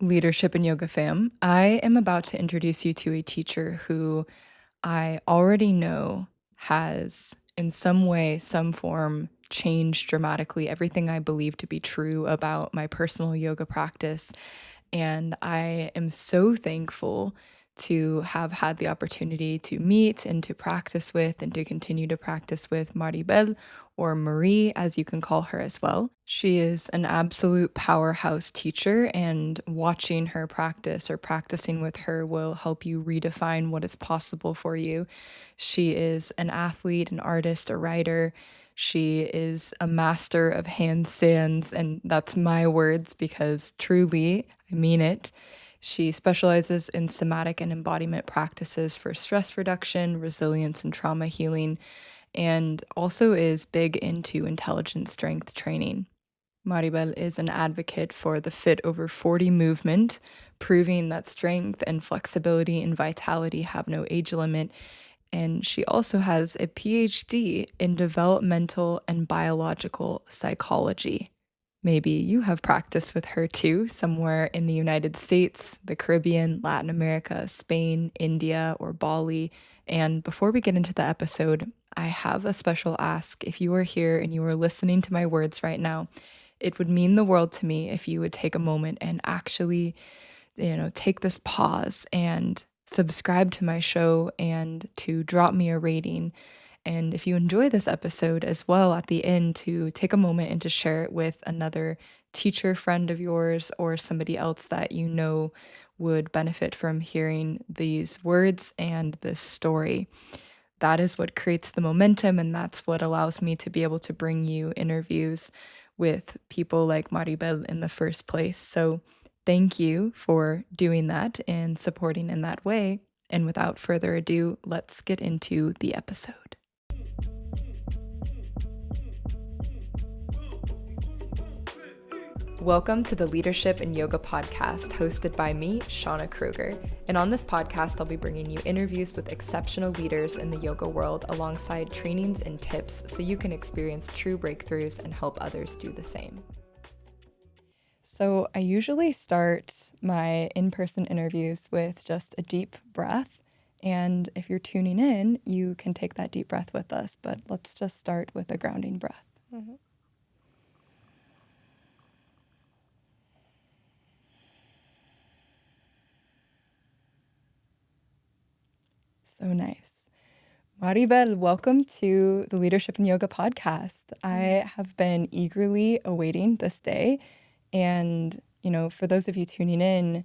Leadership and Yoga fam. I am about to introduce you to a teacher who I already know has, in some way, some form, changed dramatically everything I believe to be true about my personal yoga practice. And I am so thankful to have had the opportunity to meet and to practice with and to continue to practice with Marie Belle, or Marie, as you can call her as well. She is an absolute powerhouse teacher, and watching her practice or practicing with her will help you redefine what is possible for you. She is an athlete, an artist, a writer. She is a master of handstands, and that's my words because truly, I mean it. She specializes in somatic and embodiment practices for stress reduction, resilience, and trauma healing, and also is big into intelligent strength training. Marie Belle is an advocate for the Fit Over 40 movement, proving that strength and flexibility and vitality have no age limit. And she also has a Ph.D. in developmental and biological psychology. Maybe you have practiced with her too, somewhere in the United States, the Caribbean, Latin America, Spain, India, or Bali. And before we get into the episode, I have a special ask. If you are here and you are listening to my words right now, it would mean the world to me if you would take a moment and actually, take this pause and subscribe to my show and to drop me a rating. And if you enjoy this episode as well, at the end, to take a moment and to share it with another teacher friend of yours or somebody else that you know would benefit from hearing these words and this story. That is what creates the momentum, and that's what allows me to be able to bring you interviews with people like Marie Belle in the first place. So thank you for doing that and supporting in that way. And without further ado, let's get into the episode. Welcome to the Leadership and Yoga podcast, hosted by me, Shauna Kruger. And on this podcast, I'll be bringing you interviews with exceptional leaders in the yoga world alongside trainings and tips so you can experience true breakthroughs and help others do the same. So I usually start my in-person interviews with just a deep breath. And if you're tuning in, you can take that deep breath with us. But let's just start with a grounding breath. Mm-hmm. So nice. Marie Belle, welcome to the Leadership and Yoga podcast. I have been eagerly awaiting this day. And, for those of you tuning in,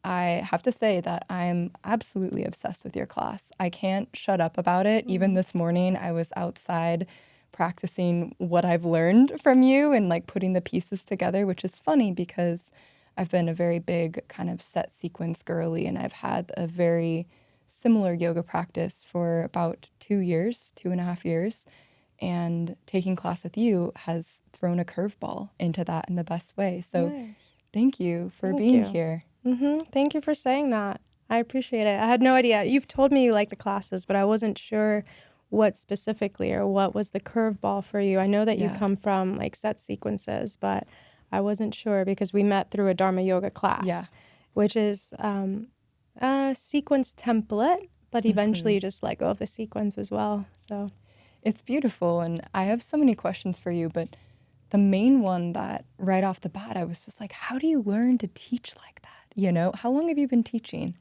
I have to say that I'm absolutely obsessed with your class. I can't shut up about it. Even this morning, I was outside practicing what I've learned from you and putting the pieces together, which is funny because I've been a very big kind of set sequence girly, and I've had a very similar yoga practice for about 2.5 years. And taking class with you has thrown a curveball into that in the best way. So nice. Thank you for being here. Thank you for saying that. I appreciate it. I had no idea. You've told me you like the classes, but I wasn't sure what specifically or what was the curveball for you. I know that you come from set sequences, but I wasn't sure because we met through a Dharma yoga class, which is a sequence template, but eventually you just let go of the sequence as well. So it's beautiful, and I have so many questions for you, but the main one that right off the bat, I was just like, how do you learn to teach like that? How long have you been teaching?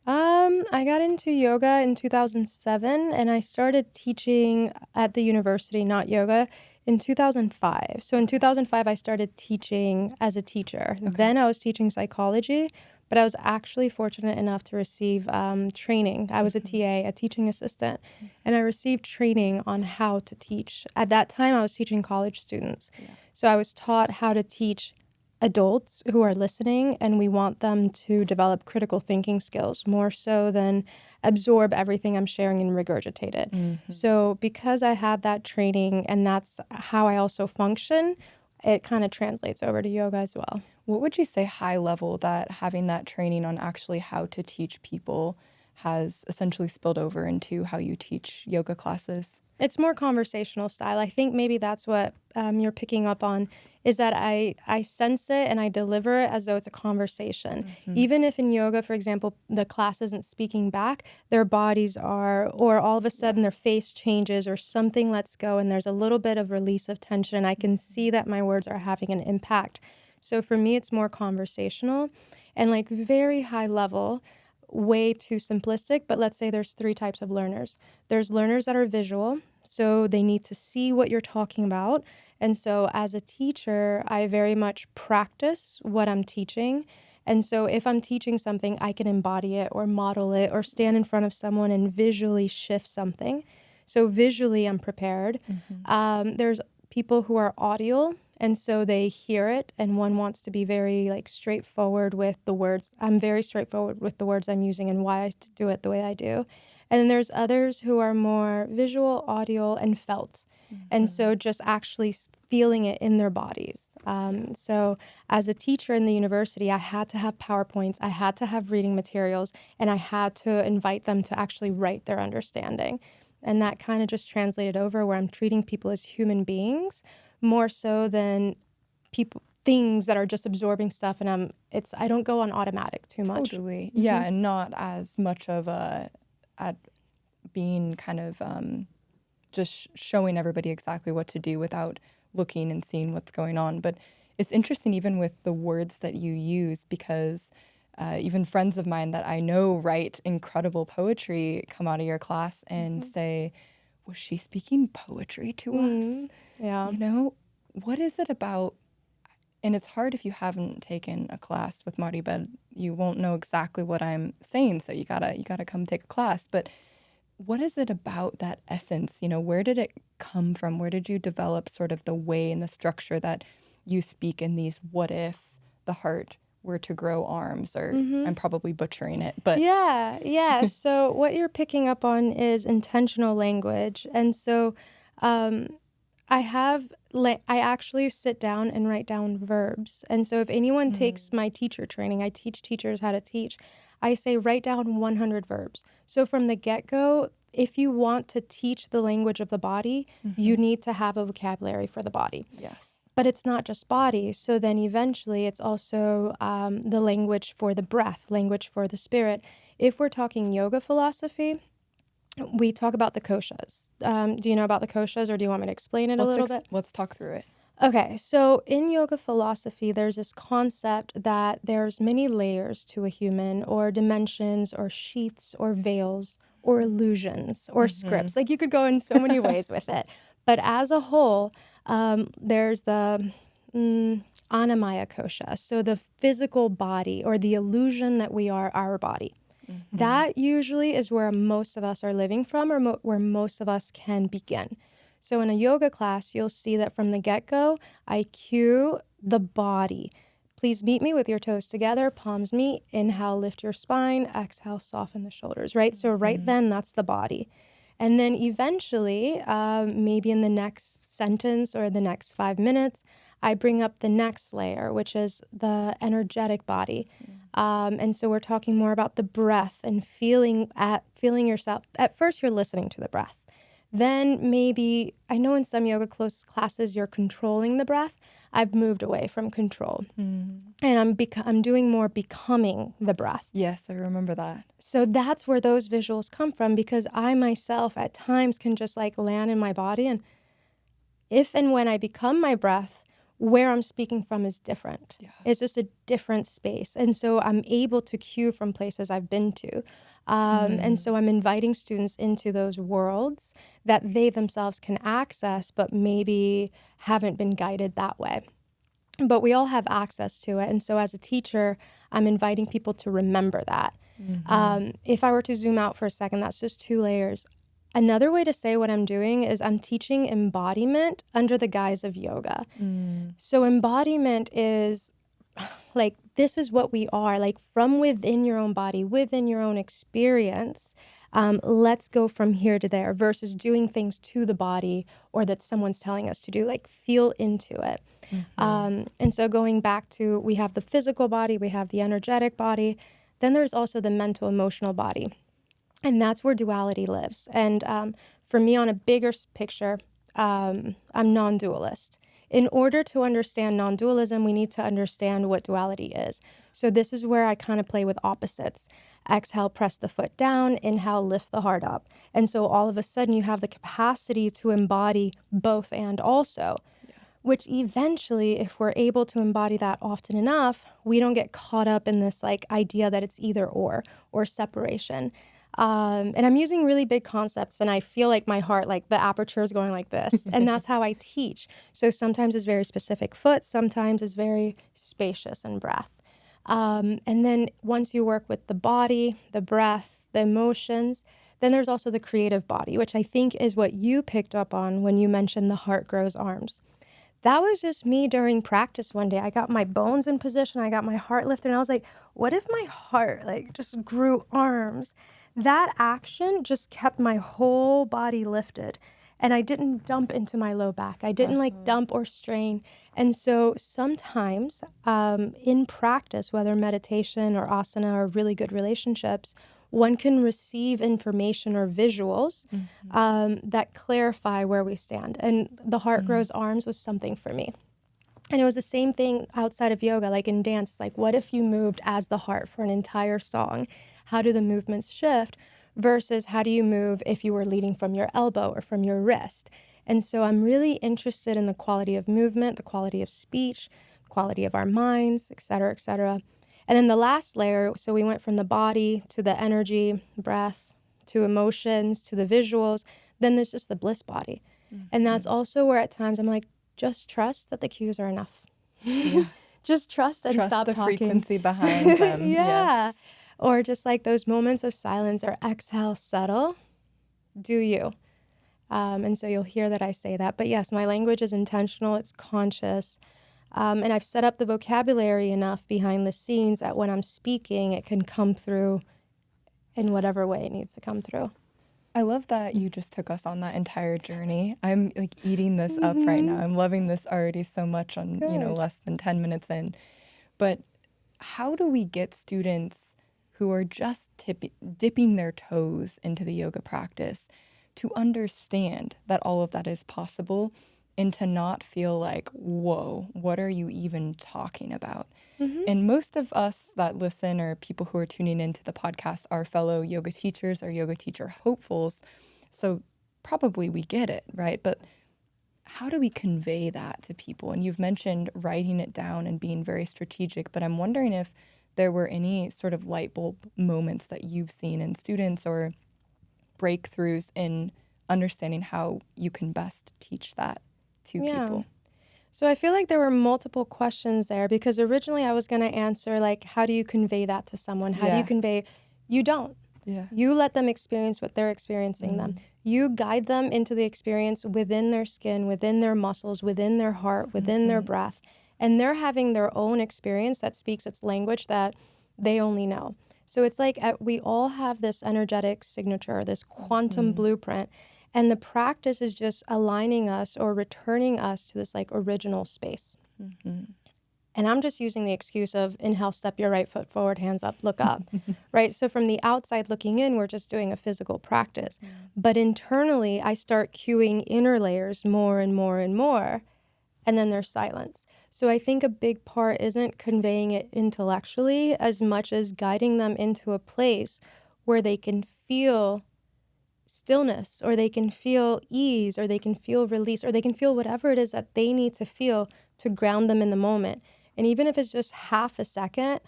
I got into yoga in 2007, and I started teaching at the university, not yoga, in 2005. So in 2005, I started teaching as a teacher. Okay. Then I was teaching psychology, but I was actually fortunate enough to receive training. I was a TA, a teaching assistant, and I received training on how to teach. At that time, I was teaching college students. Yeah. So I was taught how to teach adults who are listening, and we want them to develop critical thinking skills more so than absorb everything I'm sharing and regurgitate it. Mm-hmm. So because I had that training and that's how I also function, it kind of translates over to yoga as well. What would you say high level that having that training on actually how to teach people has essentially spilled over into how you teach yoga classes? It's more conversational style. I think maybe that's what you're picking up on, is that I sense it and I deliver it as though it's a conversation. Even if in yoga, for example, the class isn't speaking back, their bodies are, or all of a sudden their face changes or something lets go and there's a little bit of release of tension, and I can see that my words are having an impact. So for me, it's more conversational and like very high level, way too simplistic. But let's say there's three types of learners. There's learners that are visual, so they need to see what you're talking about. And so as a teacher, I very much practice what I'm teaching. And so if I'm teaching something, I can embody it or model it or stand in front of someone and visually shift something. So visually, I'm prepared. There's people who are audial, and so they hear it, and one wants to be very like straightforward with the words. I'm very straightforward with the words I'm using and why I do it the way I do. And then there's others who are more visual, audio, and felt. And so just actually feeling it in their bodies. So as a teacher in the university, I had to have PowerPoints, I had to have reading materials, and I had to invite them to actually write their understanding. And that kind of just translated over where I'm treating people as human beings more so than people, things that are just absorbing stuff. And I don't go on automatic too much. Totally. Yeah, and not as much of at being kind of just showing everybody exactly what to do without looking and seeing what's going on. But it's interesting even with the words that you use, because even friends of mine that I know write incredible poetry come out of your class and say, was she speaking poetry to us? Yeah. You know, what is it about? And it's hard if you haven't taken a class with Marie Belle. You won't know exactly what I'm saying, so you gotta come take a class. But what is it about that essence? You know, where did it come from? Where did you develop sort of the way and the structure that you speak in these what if the heart were to grow arms? Or I'm probably butchering it, but Yeah. So what you're picking up on is intentional language. And so I actually sit down and write down verbs. And so if anyone takes my teacher training, I teach teachers how to teach. I say write down 100 verbs. So from the get-go, if you want to teach the language of the body, you need to have a vocabulary for the body. yes. But it's not just body. So then eventually it's also the language for the breath, language for the spirit. If we're talking yoga philosophy, we talk about the koshas. Do you know about the koshas, or do you want me to explain it a little bit? Let's talk through it. Okay, so in yoga philosophy, there's this concept that there's many layers to a human, or dimensions, or sheaths, or veils, or illusions, or scripts. Like you could go in so many ways with it. But as a whole, there's the anamaya kosha, so the physical body, or the illusion that we are our body. That usually is where most of us are living from, or where most of us can begin. So in a yoga class, you'll see that from the get-go, I cue the body. Please meet me with your toes together, palms meet, inhale, lift your spine, exhale, soften the shoulders, right? So right then, that's the body. And then eventually, maybe in the next sentence or the next 5 minutes, I bring up the next layer, which is the energetic body. And so we're talking more about the breath and feeling yourself. At first, you're listening to the breath. Then maybe, I know in some yoga classes, you're controlling the breath. I've moved away from control. And I'm doing more becoming the breath. Yes, I remember that. So that's where those visuals come from, because I myself at times can just like land in my body, and if and when I become my breath, where I'm speaking from is different. Yeah. It's just a different space. And so I'm able to cue from places I've been to. And so I'm inviting students into those worlds that they themselves can access, but maybe haven't been guided that way. But we all have access to it. And so as a teacher, I'm inviting people to remember that. If I were to zoom out for a second, that's just 2 layers. Another way to say what I'm doing is I'm teaching embodiment under the guise of yoga. So embodiment is like, this is what we are, like from within your own body, within your own experience. Let's go from here to there versus doing things to the body or that someone's telling us to do, like feel into it. And so going back to, we have the physical body, we have the energetic body, then there's also the mental, emotional body. And that's where duality lives. And for me, on a bigger picture, I'm non-dualist. In order to understand non-dualism, we need to understand what duality is. So this is where I kind of play with opposites. Exhale, press the foot down. Inhale, lift the heart up. And so all of a sudden you have the capacity to embody both and also, which eventually, if we're able to embody that often enough, we don't get caught up in this like idea that it's either or separation. And I'm using really big concepts, and I feel like my heart, like the aperture is going like this. And that's how I teach. So sometimes it's very specific foot, sometimes it's very spacious and breath. And then once you work with the body, the breath, the emotions, then there's also the creative body, which I think is what you picked up on when you mentioned the heart grows arms. That was just me during practice one day. I got my bones in position, I got my heart lifted, and I was like, what if my heart like just grew arms? That action just kept my whole body lifted. And I didn't dump into my low back. I didn't like dump or strain. And so sometimes in practice, whether meditation or asana or really good relationships, one can receive information or visuals that clarify where we stand. And the heart grows arms was something for me. And it was the same thing outside of yoga, like in dance. Like, what if you moved as the heart for an entire song? How do the movements shift versus how do you move if you were leading from your elbow or from your wrist? And so I'm really interested in the quality of movement, the quality of speech, the quality of our minds, et cetera, et cetera. And then the last layer, so we went from the body to the energy, breath, to emotions, to the visuals. Then there's just the bliss body. And that's also where at times I'm like, just trust that the cues are enough. Yeah. Just trust and Trust stop the talking. frequency behind them. Yeah. Yes. Or just like those moments of silence or exhale, settle, do you. And so you'll hear that I say that. But yes, my language is intentional, it's conscious. And I've set up the vocabulary enough behind the scenes that when I'm speaking, it can come through in whatever way it needs to come through. I love that you just took us on that entire journey. I'm like eating this up right now. I'm loving this already so much on, Good. less than 10 minutes in. But how do we get students who are just dipping their toes into the yoga practice to understand that all of that is possible and to not feel like, whoa, what are you even talking about? And most of us that listen or people who are tuning into the podcast are fellow yoga teachers or yoga teacher hopefuls. So probably we get it, right? But how do we convey that to people? And you've mentioned writing it down and being very strategic, but I'm wondering if there were any sort of light bulb moments that you've seen in students or breakthroughs in understanding how you can best teach that to people. So I feel like there were multiple questions there because originally I was going to answer like, how do you convey that to someone? How do you convey? You don't. Yeah. You let them experience what they're experiencing them. You guide them into the experience within their skin, within their muscles, within their heart, within their breath. And they're having their own experience that speaks its language that they only know. So it's like we all have this energetic signature, this quantum blueprint. And the practice is just aligning us or returning us to this like original space. And I'm just using the excuse of inhale, step your right foot forward, hands up, look up, right? So from the outside looking in, we're just doing a physical practice. But internally, I start cueing inner layers more and more and more, and then there's silence. So I think a big part isn't conveying it intellectually as much as guiding them into a place where they can feel stillness, or they can feel ease, or they can feel release, or they can feel whatever it is that they need to feel to ground them in the moment. And even if it's just half a second,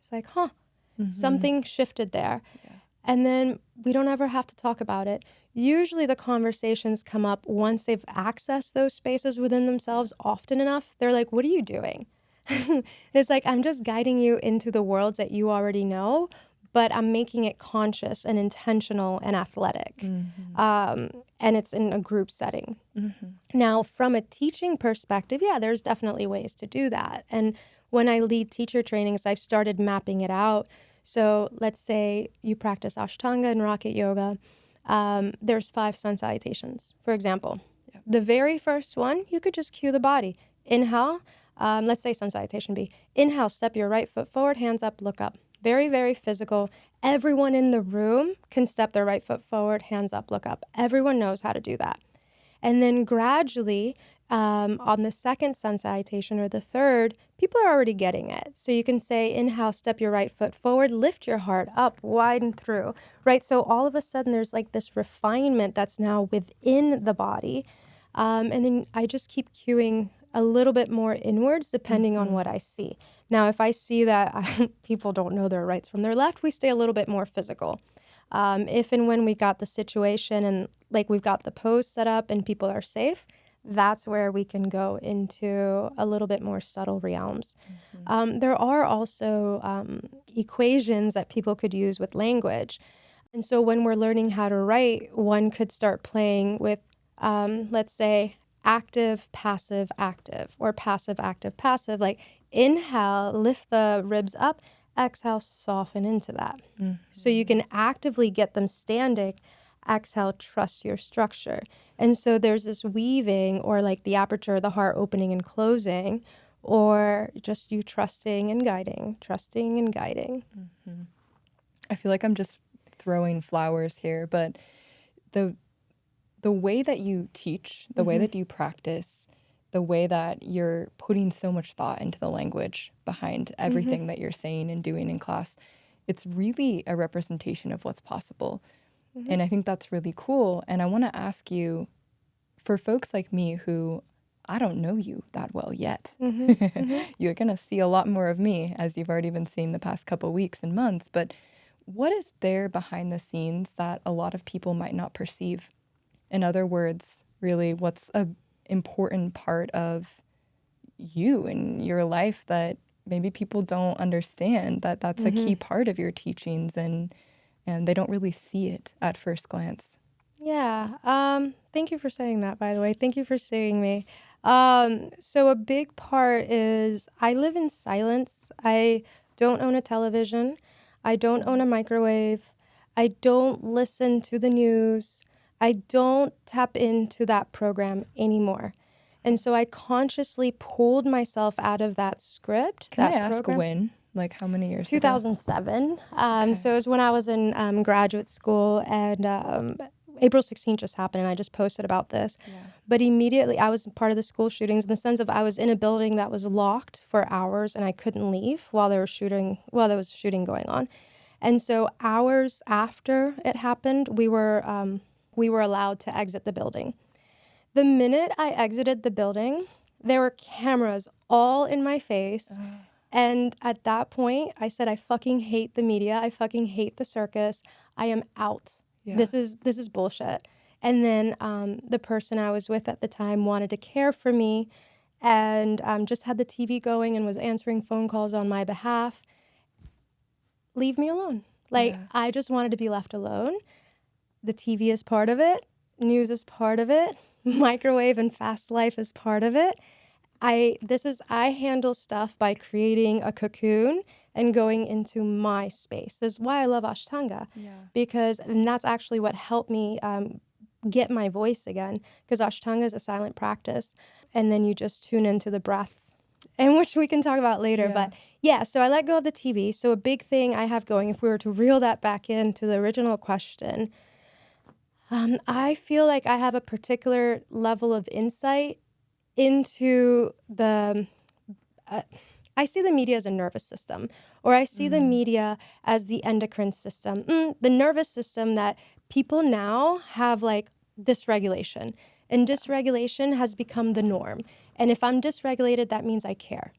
it's like, something shifted there. And then we don't ever have to talk about it. Usually the conversations come up once they've accessed those spaces within themselves often enough. They're like, what are you doing? It's like, I'm just guiding you into the worlds that you already know, but I'm making it conscious and intentional and athletic. And it's in a group setting. Now, from a teaching perspective, there's definitely ways to do that. And when I lead teacher trainings, I've started mapping it out. So let's say you practice Ashtanga and Rocket Yoga. There's 5 sun salutations, for example. The very first one, you could just cue the body. Inhale, let's say sun salutation B. Inhale, step your right foot forward, hands up, look up. Very, very physical. Everyone in the room can step their right foot forward, hands up, look up. Everyone knows how to do that. And then gradually, on the second sun salutation or the third, people are already getting it. So you can say, inhale, step your right foot forward, lift your heart up, widen through, right? So all of a sudden, there's like this refinement that's now within the body. And then I just keep cueing a little bit more inwards depending on what I see. Now, if I see that people don't know their rights from their left, we stay a little bit more physical. If and when we got the situation and like we've got the pose set up and people are safe, that's where we can go into a little bit more subtle realms. There are also equations that people could use with language. And so when we're learning how to write, one could start playing with, let's say, active, passive, active, or passive, active, passive. Like inhale, lift the ribs up, exhale, soften into that. So you can actively get them standing. Exhale, trust your structure. And so there's this weaving or like the aperture of the heart opening and closing, or just you trusting and guiding, trusting and guiding. I feel like I'm just throwing flowers here, but the way that you teach, the way that you practice, the way that you're putting so much thought into the language behind everything that you're saying and doing in class, it's really a representation of what's possible. And I think that's really cool. And I want to ask you, for folks like me who I don't know you that well yet, you're going to see a lot more of me, as you've already been seeing the past couple weeks and months. But what is there behind the scenes that a lot of people might not perceive? In other words, really, what's an important part of you and your life that maybe people don't understand, that that's a key part of your teachings and they don't really see it at first glance? Yeah. Thank you for saying that, by the way. Thank you for seeing me. So a big part is I live in silence. I don't own a television. I don't own a microwave. I don't listen to the news. I don't tap into that program anymore. And so I consciously pulled myself out of that script, Can that I ask program. when? Like how many years ago? 2007. So it was when I was in graduate school, and April 16th just happened, and I just posted about this. But immediately, I was part of the school shootings in the sense of I was in a building that was locked for hours, and I couldn't leave while there was shooting going on. And so hours after it happened, we were allowed to exit the building. The minute I exited the building, there were cameras all in my face. And at that point, I said, I fucking hate the media. I fucking hate the circus. I am out. Yeah. This is bullshit. And then the person I was with at the time wanted to care for me and just had the TV going and was answering phone calls on my behalf. Leave me alone. Like, I just wanted to be left alone. The TV is part of it. News is part of it. Microwave and fast life is part of it. I handle stuff by creating a cocoon and going into my space. This is why I love Ashtanga, and that's actually what helped me get my voice again, because Ashtanga is a silent practice, and then you just tune into the breath, and which we can talk about later. But yeah, so I let go of the TV. So a big thing I have going, if we were to reel that back into the original question, I feel like I have a particular level of insight into I see the media as a nervous system, or I see the media as the endocrine system, the nervous system that people now have like dysregulation. And dysregulation has become the norm. And if I'm dysregulated, that means I care.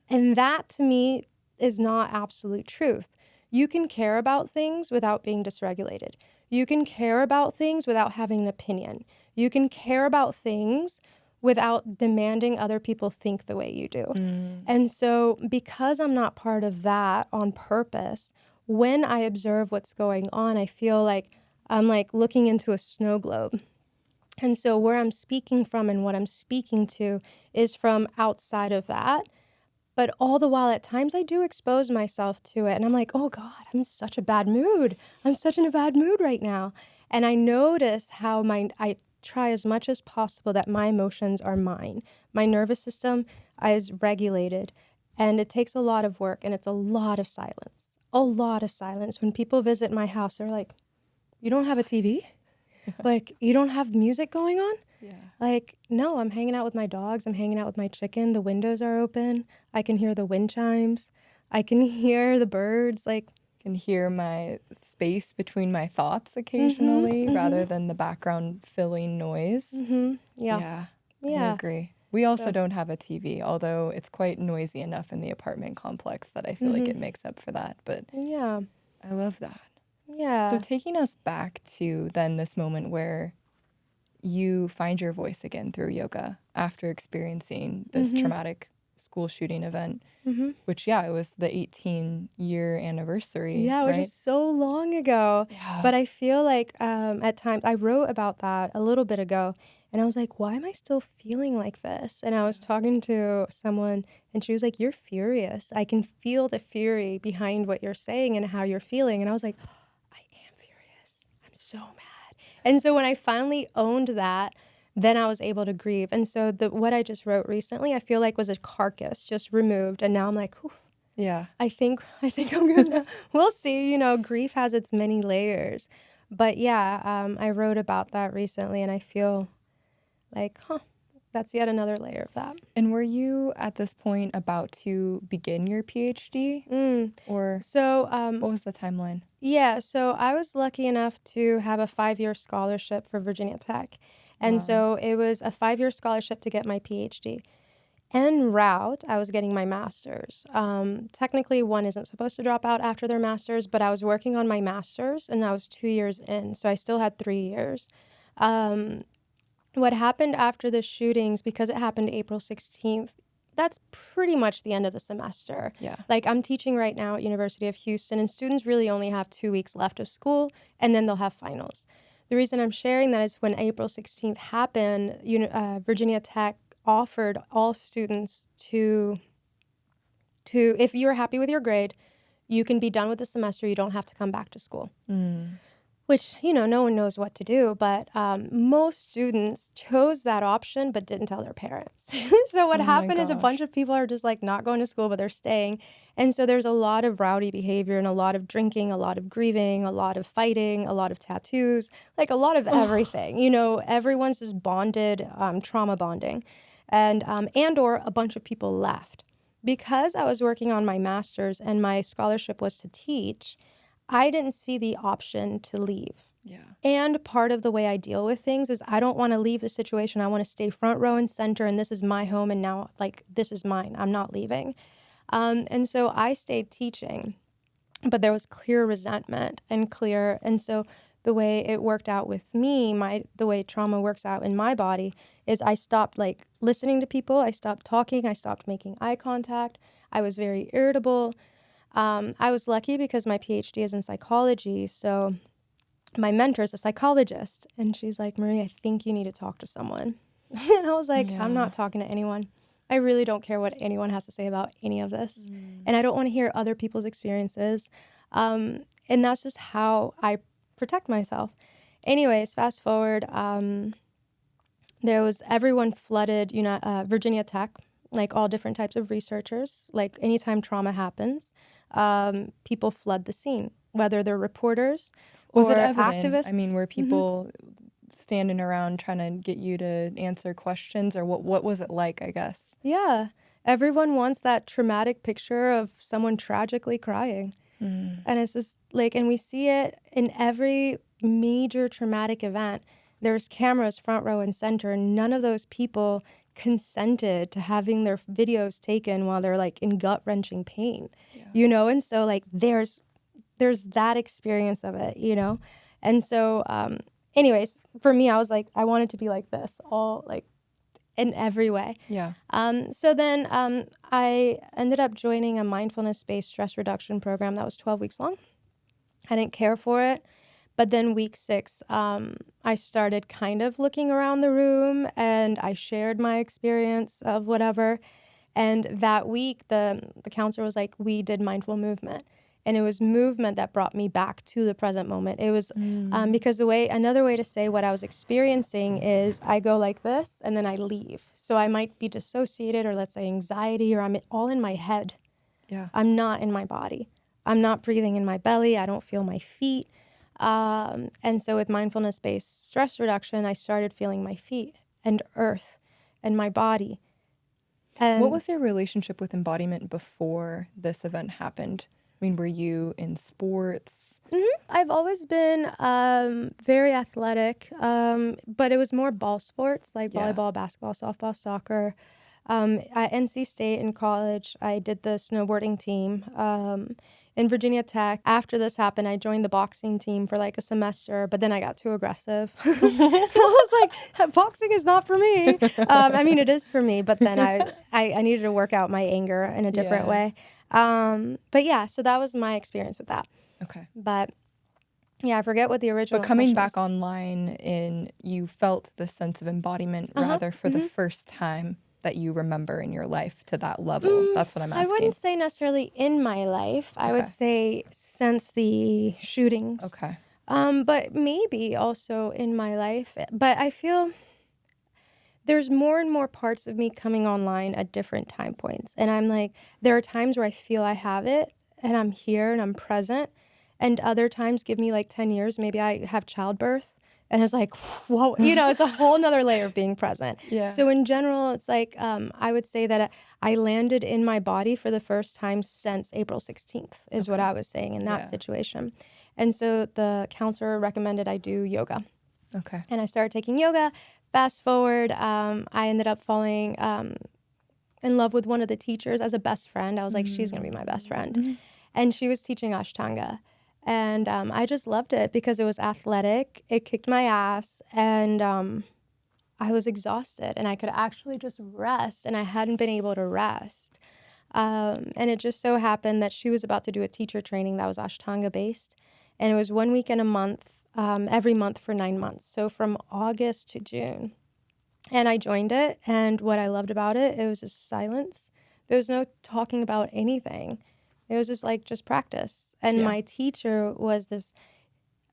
And that to me is not absolute truth. You can care about things without being dysregulated. You can care about things without having an opinion. You can care about things without demanding other people think the way you do. And so because I'm not part of that on purpose, when I observe what's going on, I feel like I'm like looking into a snow globe. And so where I'm speaking from and what I'm speaking to is from outside of that. But all the while, at times, I do expose myself to it. And I'm like, oh, God, I'm in such a bad mood. I'm such in a bad mood right now. And I notice how I try as much as possible that my emotions are mine. My nervous system is regulated. And it takes a lot of work and it's a lot of silence. A lot of silence. When people visit my house, they're like, you don't have a TV? Like, you don't have music going on? Yeah. Like, no, I'm hanging out with my dogs. I'm hanging out with my chicken. The windows are open. I can hear the wind chimes. I can hear the birds. Like, Can hear my space between my thoughts mm-hmm, occasionally rather mm-hmm, than the background filling noise. mm-hmm. Yeah, Yeah, I yeah. agree. We also So, don't have a TV, although it's quite noisy enough in the apartment complex that I feel like mm-hmm. it makes up for that. But Yeah, I love that. So yeah. taking us back to then this moment where you find your voice again through yoga after experiencing this Mm-hmm, traumatic school shooting event, mm-hmm. which, yeah, it was the 18-year anniversary, Yeah, which is right? so long ago. Yeah. But I feel like at times I wrote about that a little bit ago, and I was like, why am I still feeling like this? And I was talking to someone, and she was like, you're furious. I can feel the fury behind what you're saying and how you're feeling. And I was like, I am furious. I'm so mad. And so when I finally owned that, then I was able to grieve. And so what I just wrote recently, I feel like was a carcass just removed. And now I'm like, whew, Yeah. I think I'm gonna. We'll see. Grief has its many layers, but yeah, I wrote about that recently, and I feel like, that's yet another layer of that. And were you at this point about to begin your PhD, Mm. or So, what was the timeline? yeah, so I was lucky enough to have a 5-year scholarship for Virginia Tech, and Wow. so it was a 5-year scholarship to get my PhD. En route, I was getting my master's. Technically, one isn't supposed to drop out after their master's, but I was working on my master's, and that was 2 years in, so I still had 3 years. Um, what happened after the shootings, because it happened April 16th, that's pretty much the end of the semester. Yeah. Like, I'm teaching right now at University of Houston, and students really only have 2 weeks left of school, and then they'll have finals. The reason I'm sharing that is when April 16th happened, Virginia Tech offered all students to if you're happy with your grade, you can be done with the semester. You don't have to come back to school. Mm. Which, no one knows what to do, but most students chose that option but didn't tell their parents. So what Oh my happened is a bunch gosh. of people are just like not going to school, but they're staying. And so there's a lot of rowdy behavior and a lot of drinking, a lot of grieving, a lot of fighting, a lot of tattoos, like a lot of Oh. everything. Everyone's just bonded, trauma bonding, and or a bunch of people left. Because I was working on my master's and my scholarship was to teach, I didn't see the option to leave. Yeah. And part of the way I deal with things is I don't want to leave the situation. I want to stay front row and center, and this is my home, and now, like, this is mine. I'm not leaving. And so I stayed teaching, but there was clear resentment and so the way it worked out with me, the way trauma works out in my body is I stopped, like, listening to people. I stopped talking. I stopped making eye contact. I was very irritable. I was lucky because my PhD is in psychology, so my mentor is a psychologist, and she's like, Marie, I think you need to talk to someone. And I was like, I'm Yeah. not talking to anyone. I really don't care what anyone has to say about any of this. Mm. And I don't want to hear other people's experiences. And that's just how I protect myself. Anyways, fast forward, there was everyone flooded, Virginia Tech, like all different types of researchers. Like anytime trauma happens, people flood the scene, whether they're reporters Was it or evident? I mean, activists. were Hmm. people standing around trying to get you to answer questions, or what was it like, I guess? Yeah, everyone wants that traumatic picture of someone tragically crying. Mm. And it's just like, and we see it in every major traumatic event. There's cameras front row and center, and none of those people consented to having their videos taken while they're like in gut-wrenching pain, Yeah. And so like there's that experience of it. And so anyways, for me, I was like, I wanted to be like this, all like in every way. Yeah. So then I ended up joining a mindfulness-based stress reduction program that was 12 weeks long. I didn't care for it. But then week 6, I started kind of looking around the room and I shared my experience of whatever. And that week, the counselor was like, we did mindful movement. And it was movement that brought me back to the present moment. It was because another way to say what I was experiencing is I go like this and then I leave. So I might be dissociated, or let's say anxiety, or I'm all in my head. Yeah. I'm not in my body. I'm not breathing in my belly. I don't feel my feet. And so with mindfulness-based stress reduction, I started feeling my feet and earth and my body. And What was your relationship with embodiment before this event happened? I mean, were you in sports? I've always been very athletic, but it was more ball sports like volleyball, basketball, softball, soccer. At NC State in college, I did the snowboarding team. In Virginia Tech, after this happened, I joined the boxing team for like a semester, but then I got too aggressive. I was like, boxing is not for me. I mean, it is for me, but then I needed to work out my anger in a different way. But yeah, so that was my experience with that. Okay. But yeah, I forget what the original But coming question back was. online, you felt the sense of embodiment rather for the first time that you remember in your life to that level. That's what I'm I asking. wouldn't say necessarily in my life. I would Okay. say since the shootings. Okay. But maybe also in my life. But I feel there's more and more parts of me coming online at different time points. And I'm like, there are times where I feel I have it and I'm here and I'm present. And other times give me like 10 years. Maybe I have childbirth. And it's like, whoa, it's a whole nother layer of being present. Yeah. So in general, it's like, I would say that I landed in my body for the first time since April 16th is what I was saying in that situation. And so the counselor recommended I do yoga. Okay. And I started taking yoga. Fast forward, I ended up falling in love with one of the teachers as a best friend. I was like, she's going to be my best friend. And she was teaching Ashtanga. And I just loved it because it was athletic. It kicked my ass. And I was exhausted. And I could actually just rest. And I hadn't been able to rest. And it just so happened that she was about to do a teacher training that was Ashtanga based. And it was 1 weekend a month, every month for 9 months. So from August to June. And I joined it. And what I loved about it, it was just silence. There was no talking about anything. It was just practice. And my teacher was this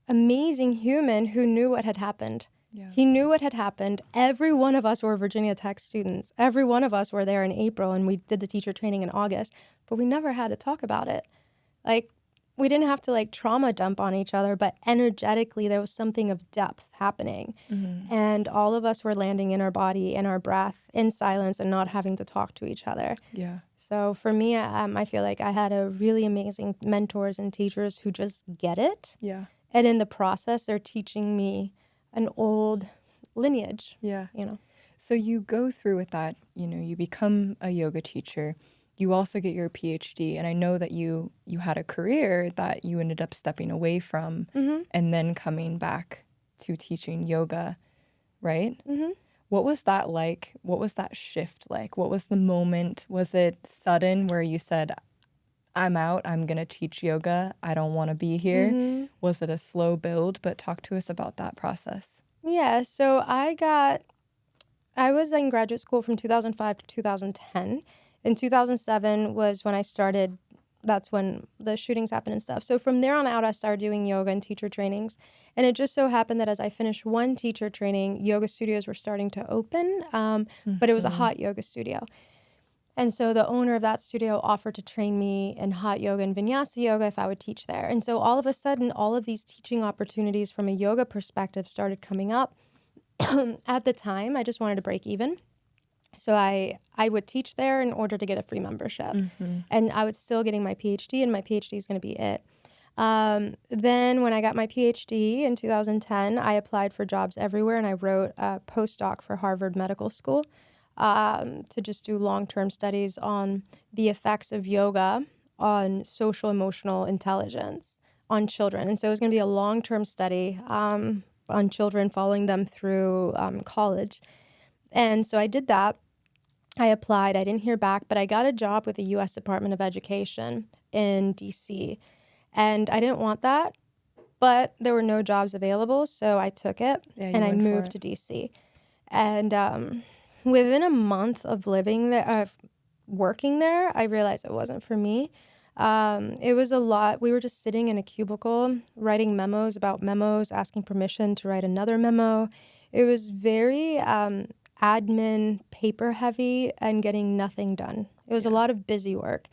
amazing human who knew what had happened. Yeah. He knew what had happened. Every one of us were Virginia Tech students. Every one of us were there in April, and we did the teacher training in August. But we never had to talk about it. We didn't have to trauma dump on each other, but energetically there was something of depth happening. And all of us were landing in our body, in our breath, in silence, and not having to talk to each other. Yeah. So for me, I feel like I had a really amazing mentors and teachers who just get it. Yeah. And in the process, they're teaching me an old lineage. Yeah. So you go through with that, you become a yoga teacher. You also get your Ph.D. And I know that you had a career that you ended up stepping away from and then coming back to teaching yoga, right? What was that like? What was that shift like? What was the moment? Was it sudden where you said, I'm out, I'm going to teach yoga, I don't want to be here? Was it a slow build? But talk to us about that process. Yeah, so I was in graduate school from 2005 to 2010. In 2007 was when I started, that's when the shootings happened and stuff. So from there on out, I started doing yoga and teacher trainings. And it just so happened that as I finished one teacher training, yoga studios were starting to open, but it was a hot yoga studio. And so the owner of that studio offered to train me in hot yoga and vinyasa yoga if I would teach there. And so all of a sudden, all of these teaching opportunities from a yoga perspective started coming up. At the time, I just wanted to break even. So I would teach there in order to get a free membership. And I was still getting my PhD, and my PhD is going to be it. Then when I got my PhD in 2010, I applied for jobs everywhere, and I wrote a postdoc for Harvard Medical School to just do long-term studies on the effects of yoga on social emotional intelligence on children. And so it was going to be a long-term study on children, following them through college. And so I did that. I applied. I didn't hear back, but I got a job with the U.S. Department of Education in D.C. And I didn't want that, but there were no jobs available, so I took it, and I moved to D.C. And within a month of living there, working there, I realized it wasn't for me. It was a lot. We were just sitting in a cubicle, writing memos about memos, asking permission to write another memo. It was very admin, paper heavy, and getting nothing done. It was a Yeah. lot of busy work.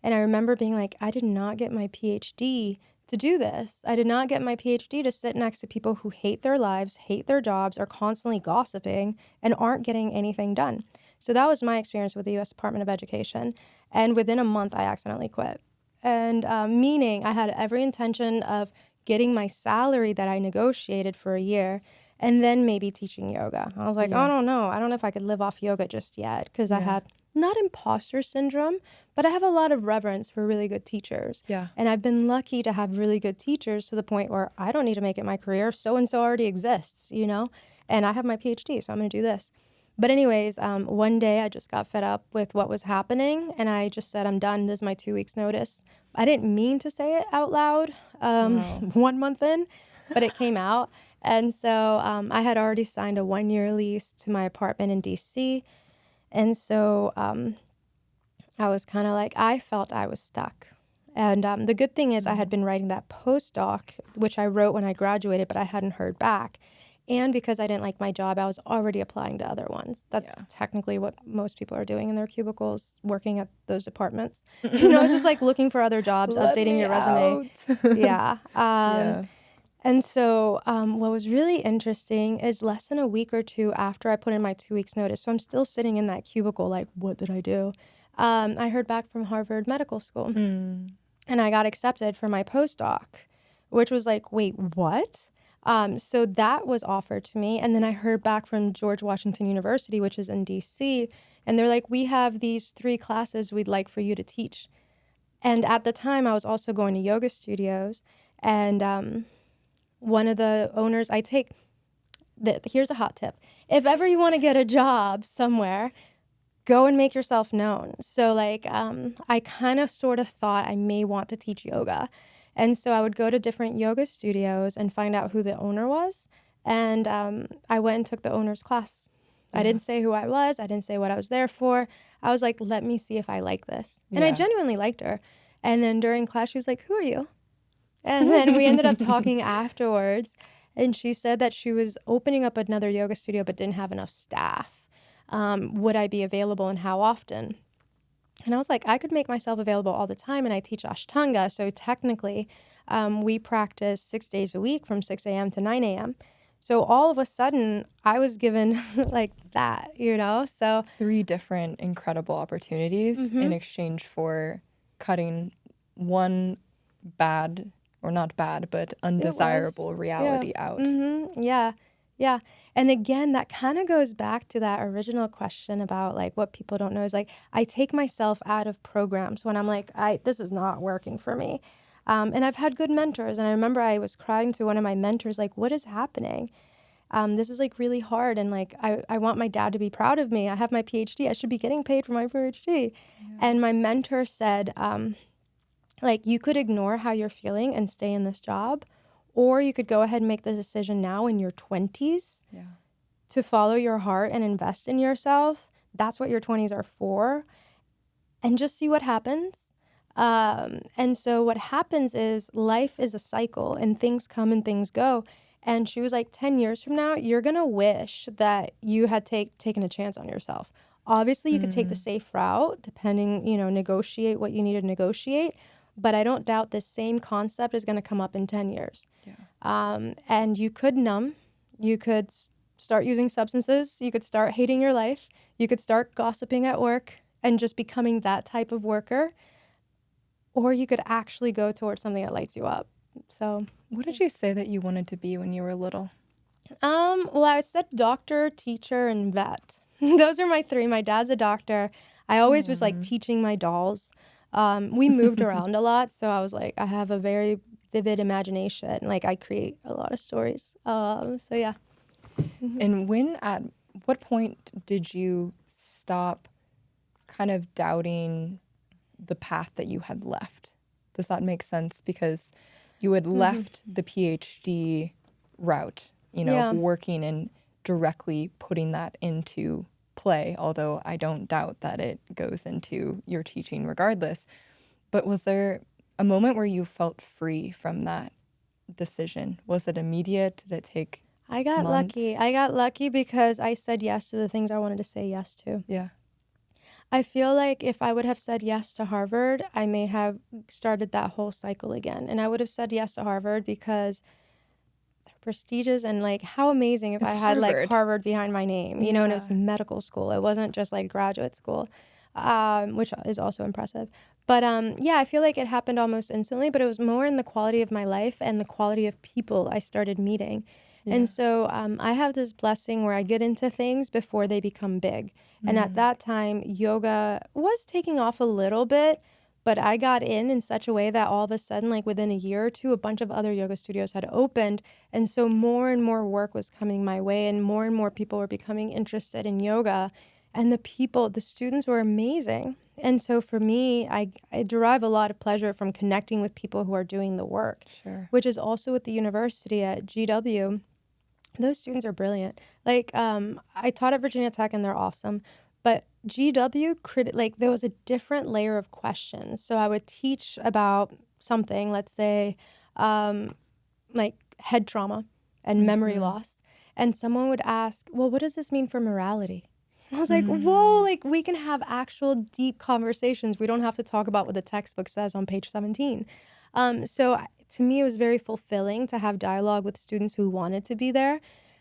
And I remember being like, I did not get my PhD to do this. I did not get my PhD to sit next to people who hate their lives, hate their jobs, are constantly gossiping, and aren't getting anything done. So that was my experience with the U.S. Department of Education. And within a month, I accidentally quit. And meaning I had every intention of getting my salary that I negotiated for a year and then maybe teaching yoga. I was like, I Yeah. don't know. I don't know if I could live off yoga just yet because I Yeah. had not imposter syndrome, but I have a lot of reverence for really good teachers. Yeah. And I've been lucky to have really good teachers to the point where I don't need to make it my career. So and so already exists, and I have my PhD, so I'm going to do this. But anyways, one day I just got fed up with what was happening and I just said, I'm done. This is my 2 weeks notice. I didn't mean to say it out loud Wow. 1 month in, but it came out. And so I had already signed a 1-year lease to my apartment in DC. And so I was kind of like, I felt I was stuck. And the good thing is I had been writing that postdoc, which I wrote when I graduated, but I hadn't heard back. And because I didn't like my job, I was already applying to other ones. That's Yeah. technically what most people are doing in their cubicles, working at those departments. It's just like looking for other jobs, Let updating me your resume. out. Yeah. Yeah. And so what was really interesting is less than a week or two after I put in my 2 weeks notice, so I'm still sitting in that cubicle like, what did I do? I heard back from Harvard Medical School Mm. and I got accepted for my postdoc, which was like, wait, what? So that was offered to me. And then I heard back from George Washington University, which is in DC, and they're like, we have these 3 classes we'd like for you to teach. And at the time, I was also going to yoga studios, and one of the owners, here's a hot tip. If ever you want to get a job somewhere, go and make yourself known. So like I kind of sort of thought I may want to teach yoga. And so I would go to different yoga studios and find out who the owner was. And I went and took the owner's class. I Yeah. didn't say who I was. I didn't say what I was there for. I was like, let me see if I like this. And I Yeah. genuinely liked her. And then during class, she was like, who are you? And then we ended up talking afterwards. And she said that she was opening up another yoga studio but didn't have enough staff. Would I be available and how often? And I was like, I could make myself available all the time, and I teach Ashtanga. So technically, we practice 6 days a week from 6 a.m. to 9 a.m. So all of a sudden, I was given like that. So 3 different incredible opportunities in mhm. exchange for cutting one bad, or not bad, but It was. undesirable Yeah. reality out. Yeah. Yeah. And again, that kind of goes back to that original question about like what people don't know is like I take myself out of programs when I'm like, this is not working for me. And I've had good mentors. And I remember I was crying to one of my mentors, like, what is happening? This is like really hard. And like, I want my dad to be proud of me. I have my PhD. I should be getting paid for my PhD. Yeah. And my mentor said, like, you could ignore how you're feeling and stay in this job, or you could go ahead and make the decision now in your 20s Yeah. to follow your heart and invest in yourself. That's what your 20s are for, and just see what happens. And so what happens is life is a cycle and things come and things go. And she was like, 10 years from now, you're going to wish that you had taken a chance on yourself. Obviously, you could take the Mm. safe route, depending, negotiate what you need to negotiate. But I don't doubt this same concept is going to come up in 10 years. Yeah. And you could numb. You could start using substances. You could start hating your life. You could start gossiping at work and just becoming that type of worker. Or you could actually go towards something that lights you up. So, What did you say that you wanted to be when you were little? well, I said doctor, teacher, and vet. Those are my 3. My dad's a doctor. I always was like Mm. teaching my dolls. We moved around a lot, so I was like, I have a very vivid imagination. Like I create a lot of stories. So yeah. Mhm. And at what point did you stop kind of doubting the path that you had left? Does that make sense? Because you had Mhm. left the PhD route, of Yeah. working and directly putting that into play, although I don't doubt that it goes into your teaching regardless. But was there a moment where you felt free from that decision? Was it immediate? Did it take I got lucky. months? I got lucky because I said yes to the things I wanted to say yes to. Yeah. I feel like if I would have said yes to Harvard, I may have started that whole cycle again. And I would have said yes to Harvard because they're prestigious and like how amazing if I It's had like Harvard. Harvard behind my name, you know, and it was Yeah. medical school. It wasn't just like graduate school, which is also impressive. But yeah, I feel like it happened almost instantly, but it was more in the quality of my life and the quality of people I started meeting. And Yeah. so I have this blessing where I get into things before they become big. And at Mm. that time, yoga was taking off a little bit, but I got in such a way that all of a sudden, like within a year or two, a bunch of other yoga studios had opened. And so more and more work was coming my way, and more people were becoming interested in yoga. And the students were amazing. And so for me, I derive a lot of pleasure from connecting with people who are doing the work, Sure. which is also at the university at GW. Those students are brilliant. Like, I taught at Virginia Tech and they're awesome. But GW, like, there was a different layer of questions. So I would teach about something, let's say, um, like head trauma and memory Mm-hmm. loss. And someone would ask, well, what does this mean for morality? I was like, whoa, Mm. like we can have actual deep conversations. We don't have to talk about what the textbook says on page 17. To me, it was very fulfilling to have dialogue with students who wanted to be there.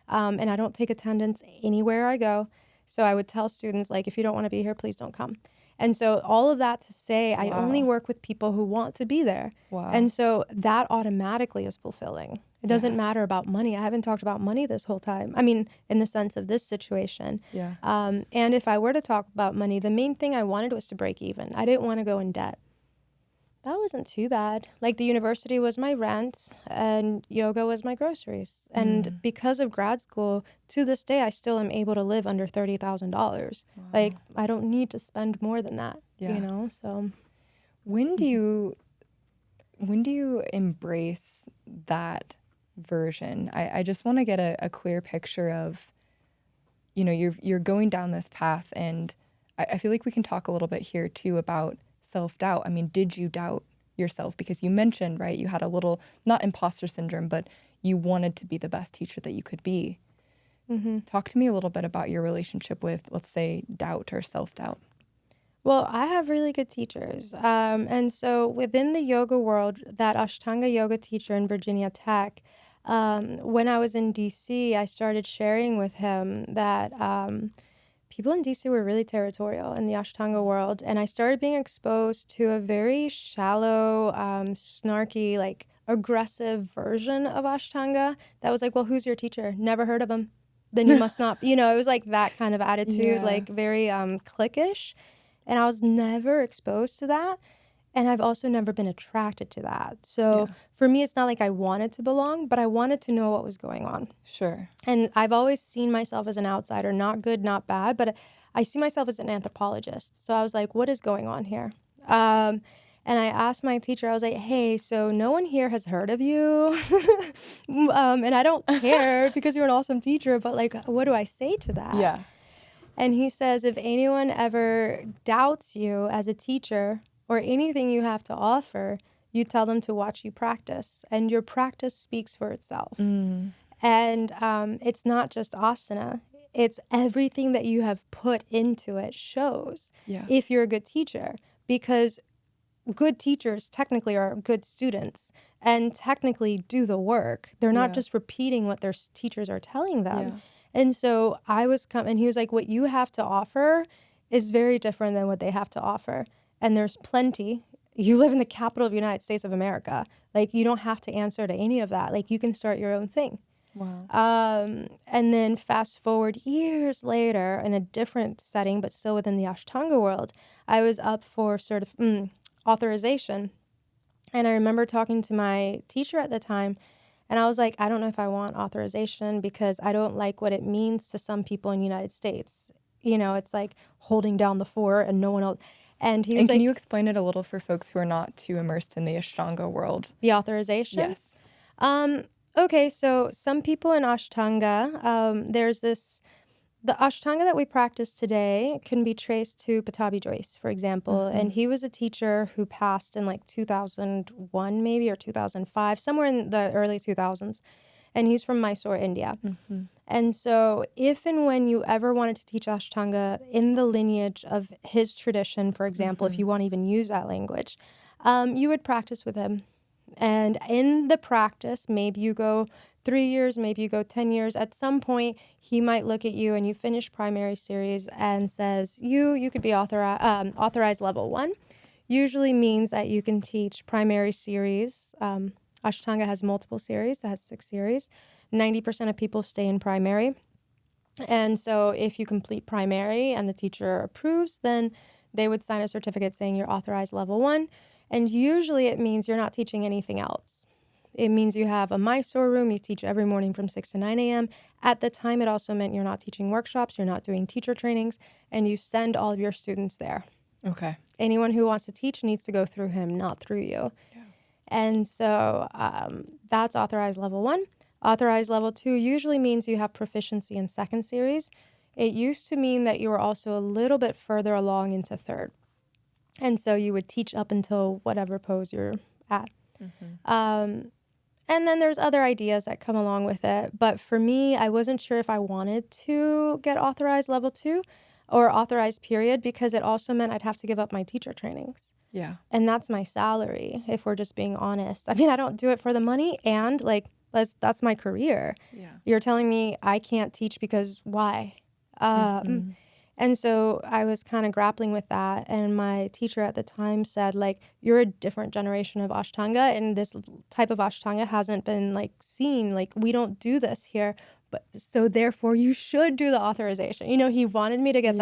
And I don't take attendance anywhere I go. So I would tell students, like, if you don't want to be here, please don't come. And so all of that to say, I only Wow. work with people who want to be there. Wow. And so that automatically is fulfilling. It doesn't Yeah. matter about money. I haven't talked about money this whole time. I mean, in the sense of this situation. Yeah. And if I were to talk about money, the main thing I wanted was to break even. I didn't want to go in debt. That wasn't too bad. Like the university was my rent and yoga was my groceries. And Mm. because of grad school, to this day, I still am able to live under $30,000. Like Wow. I don't need to spend more than that, you Yeah. know? So, When do mhm. you when do you embrace that version? I just want to get a clear picture of, you're going down this path, and I feel like we can talk a little bit here too about self-doubt. I mean, did you doubt yourself? Because you mentioned, right, you had a little, not imposter syndrome, but you wanted to be the best teacher that you could be. Mhm. Talk to me a little bit about your relationship with, let's say, doubt or self-doubt. Well, I have really good teachers. And so within the yoga world, that Ashtanga yoga teacher in Virginia Tech, when I was in DC, I started sharing with him that people in DC were really territorial in the Ashtanga world. And I started being exposed to a very shallow, snarky, like aggressive version of Ashtanga that was like, well, who's your teacher? Never heard of him. Then you must not, it was like that kind of attitude, Yeah. like very cliquish. And I was never exposed to that. And I've also never been attracted to that. So Yeah. for me, it's not like I wanted to belong, but I wanted to know what was going on. Sure. And I've always seen myself as an outsider, not good, not bad, but I see myself as an anthropologist. So I was like, what is going on here? And I asked my teacher, I was like, hey, so no one here has heard of you. And I don't care because you're an awesome teacher, but like, what do I say to that? Yeah. And he says, if anyone ever doubts you as a teacher or anything you have to offer, you tell them to watch you practice, and your practice speaks for itself. Mm. And it's not just asana, it's everything that you have put into it shows Yeah. if you're a good teacher, because good teachers technically are good students and technically do the work. They're not Yeah. just repeating what their teachers are telling them. Yeah. And so and he was like, what you have to offer is very different than what they have to offer. And there's plenty. You live in the capital of the United States of America. Like, you don't have to answer to any of that. Like, you can start your own thing. Wow. And then fast forward years later in a different setting, but still within the Ashtanga world, I was up for authorization. And I remember talking to my teacher at the time, and I was like, I don't know if I want authorization because I don't like what it means to some people in the United States. It's like holding down the fort and no one else. And he was And can you like, explain it a little for folks who are not too immersed in the Ashtanga world? the authorization? Yes. Okay, so some people in Ashtanga, there's The Ashtanga that we practice today can be traced to Pattabhi Jois, for example, and he was a teacher who passed in like 2001 maybe or 2005, somewhere in the early 2000s, and he's from Mysore, India. And so if and when you ever wanted to teach Ashtanga in the lineage of his tradition, for example, if you want to even use that language, you would practice with him. And in the practice, maybe you go 3 years, maybe you go 10 years. At some point, he might look at you and you finish primary series and says, you could be authorized level 1. Usually means that you can teach primary series. Ashtanga has multiple series. It has 6 series. 90% of people stay in primary. And so if you complete primary and the teacher approves, then they would sign a certificate saying you're authorized level 1. And usually it means you're not teaching anything else. It means you have a Mysore room. You teach every morning from 6 to 9 a.m. At the time, it also meant you're not teaching workshops. You're not doing teacher trainings. And you send all of your students there. Okay. Anyone who wants to teach needs to go through him, not through you. Yeah. And so that's authorized level 1. Authorized level 2 usually means you have proficiency in 2nd series. It used to mean that you were also a little bit further along into 3rd. And so you would teach up until whatever pose you're at. And then there's other ideas that come along with it. But for me, I wasn't sure if I wanted to get authorized level 2 or authorized period, because it also meant I'd have to give up my teacher trainings. Yeah. And that's my salary, if we're just being honest. I mean, I don't do it for the money, and like, that's my career. Yeah. You're telling me I can't teach because why? And so I was kind of grappling with that. And my teacher at the time said, like, you're a different generation of Ashtanga, and this type of Ashtanga hasn't been like seen. Like, we don't do this here. But so therefore you should do the authorization. You know, he wanted me to get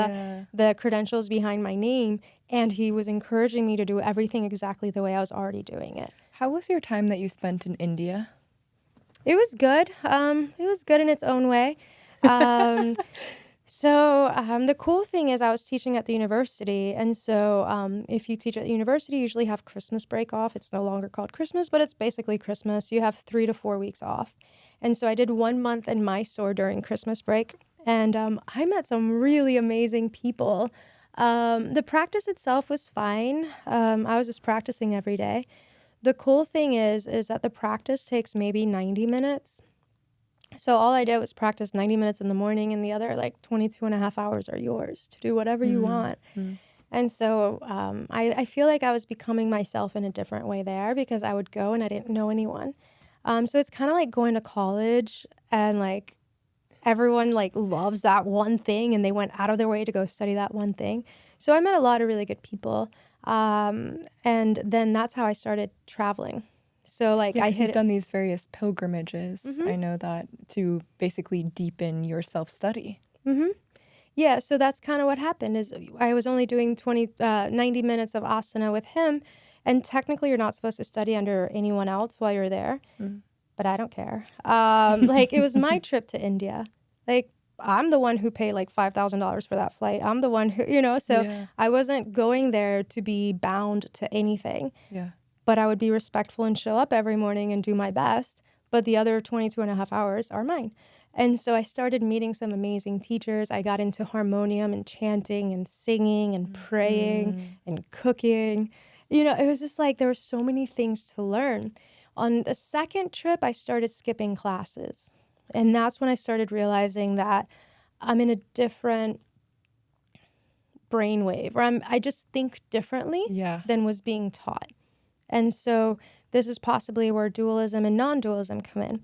the credentials behind my name, and he was encouraging me to do everything exactly the way I was already doing it. How was your time that you spent in India? It was good. It was good in its own way. So the cool thing is I was teaching at the university, and so if you teach at the university, you usually have Christmas break off. It's no longer called Christmas, but it's basically Christmas. You have 3 to 4 weeks off. And so I did 1 month in Mysore during Christmas break, and I met some really amazing people. The practice itself was fine. I was just practicing every day. The cool thing is that the practice takes maybe 90 minutes. So all I did was practice 90 minutes in the morning, and the other like 22 and a half hours are yours to do whatever you want. And so I feel like I was becoming myself in a different way there, because I would go and I didn't know anyone. So it's kind of like going to college, and like everyone like loves that one thing and they went out of their way to go study that one thing. So I met a lot of really good people. And then that's how I started traveling. So like you've done these various pilgrimages. I know that, to basically deepen your self-study. Yeah, so that's kind of what happened. Is I was only doing 90 minutes of asana with him, and technically you're not supposed to study under anyone else while you're there, but I don't care. Like, it was my trip to India. Like, I'm the one who paid like $5,000 for that flight. I'm the one who, so I wasn't going there to be bound to anything. Yeah. But I would be respectful and show up every morning and do my best. But the other 22 and a half hours are mine. And so I started meeting some amazing teachers. I got into harmonium and chanting and singing and praying and cooking. It was just like there were so many things to learn. On the second trip, I started skipping classes. And that's when I started realizing that I'm in a different brainwave, where I just think differently than was being taught. And so this is possibly where dualism and non-dualism come in.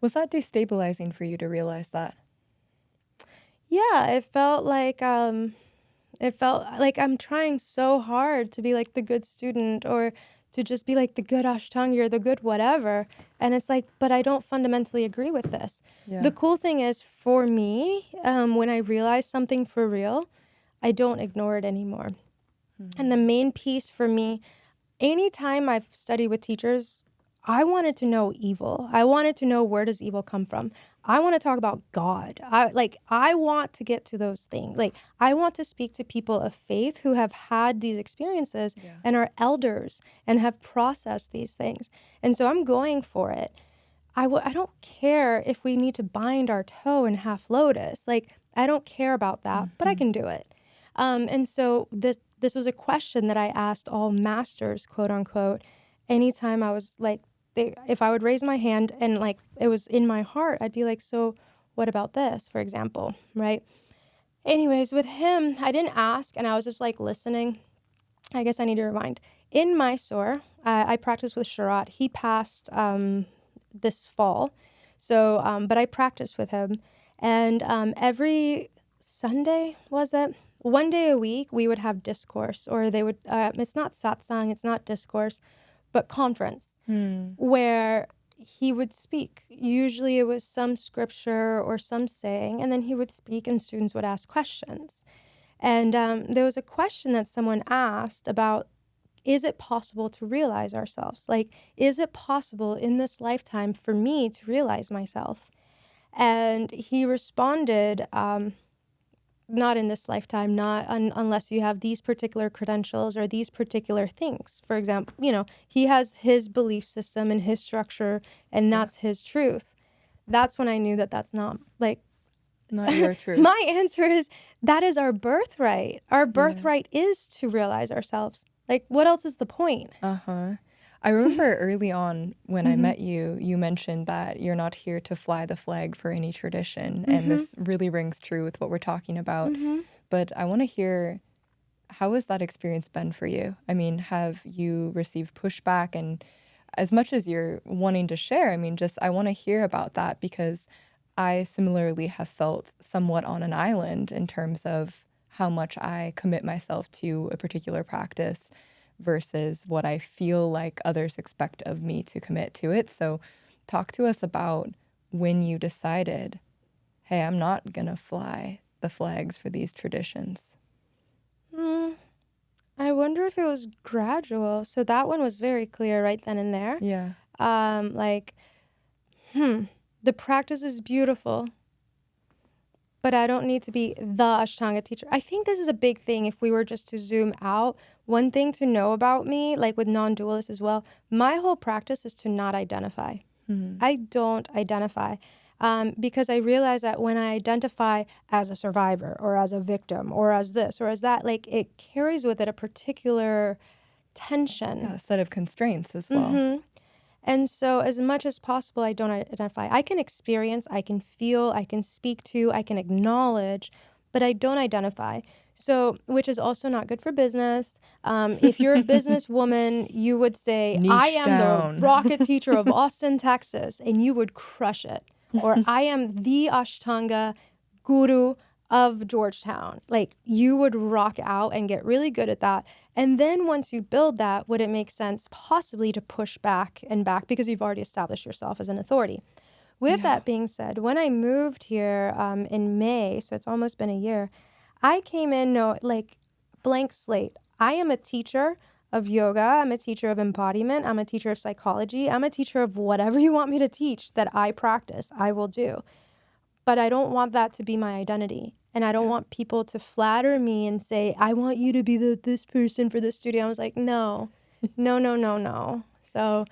Was that destabilizing for you to realize that? Yeah, it felt like I'm trying so hard to be like the good student, or to just be like the good Ashtanga or the good whatever. And it's like, but I don't fundamentally agree with this. Yeah. The cool thing is, for me, when I realize something for real, I don't ignore it anymore. And the main piece for me, anytime I've studied with teachers, I wanted to know evil. I wanted to know, where does evil come from? I want to talk about God. I want to get to those things. Like, I want to speak to people of faith who have had these experiences and are elders and have processed these things. And so I'm going for it. I don't care if we need to bind our toe in half lotus. Like, I don't care about that, but I can do it. And so this was a question that I asked all masters, quote unquote, anytime I was like, if I would raise my hand and like it was in my heart, I'd be like, so what about this, for example, right? Anyways, with him, I didn't ask and I was just like listening. I guess I need to rewind. In Mysore, I practiced with Sharat. He passed this fall. So, but I practiced with him. And every Sunday, was it? One day a week, we would have discourse, or they would, it's not satsang, it's not discourse, but conference, where he would speak. Usually it was some scripture or some saying, and then he would speak and students would ask questions. And there was a question that someone asked about, is it possible to realize ourselves? Like, is it possible in this lifetime for me to realize myself? And he responded, not in this lifetime, not unless you have these particular credentials or these particular things. For example, he has his belief system and his structure, and that's his truth. That's when I knew that that's not like, Not your truth. my answer is that is our birthright. Our birthright is to realize ourselves. Like, what else is the point? I remember early on when I met you, you mentioned that you're not here to fly the flag for any tradition. And this really rings true with what we're talking about. But I want to hear, how has that experience been for you? I mean, have you received pushback? And as much as you're wanting to share, I mean, I want to hear about that, because I similarly have felt somewhat on an island in terms of how much I commit myself to a particular practice versus what I feel like others expect of me to commit to it. So talk to us about when you decided, hey, I'm not going to fly the flags for these traditions. I wonder if it was gradual. So that one was very clear right then and there. Yeah. The practice is beautiful, but I don't need to be the Ashtanga teacher. I think this is a big thing if we were just to zoom out. One thing to know about me, like with non-dualists as well, my whole practice is to not identify. I don't identify because I realize that when I identify as a survivor or as a victim or as this or as that, like it carries with it a particular tension. A set of constraints as well. And so as much as possible, I don't identify. I can experience, I can feel, I can speak to, I can acknowledge, but I don't identify. So, which is also not good for business. If you're a businesswoman, you would say, Niche I am down. the rocket teacher of Austin, Texas, and you would crush it. Or I am the Ashtanga guru of Georgetown. Like, you would rock out and get really good at that. And then once you build that, would it make sense possibly to push back and back because you've already established yourself as an authority? With that being said, when I moved here in May, so it's almost been a year, I came in like blank slate. I am a teacher of yoga. I'm a teacher of embodiment. I'm a teacher of psychology. I'm a teacher of whatever you want me to teach that I practice, I will do. But I don't want that to be my identity. And I don't want people to flatter me and say, I want you to be this person for this studio. I was like, no. So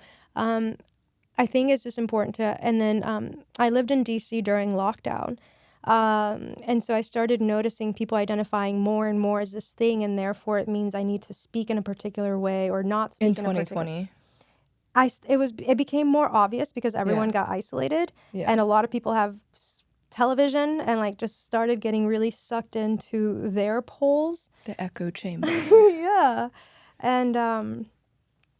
I think it's just important to, and then I lived in DC during lockdown. And so I started noticing people identifying more and more as this thing, and therefore it means I need to speak in a particular way or not speak in 2020. It became more obvious because everyone got isolated, and a lot of people have television and like just started getting really sucked into their poles. The echo chamber. Yeah. And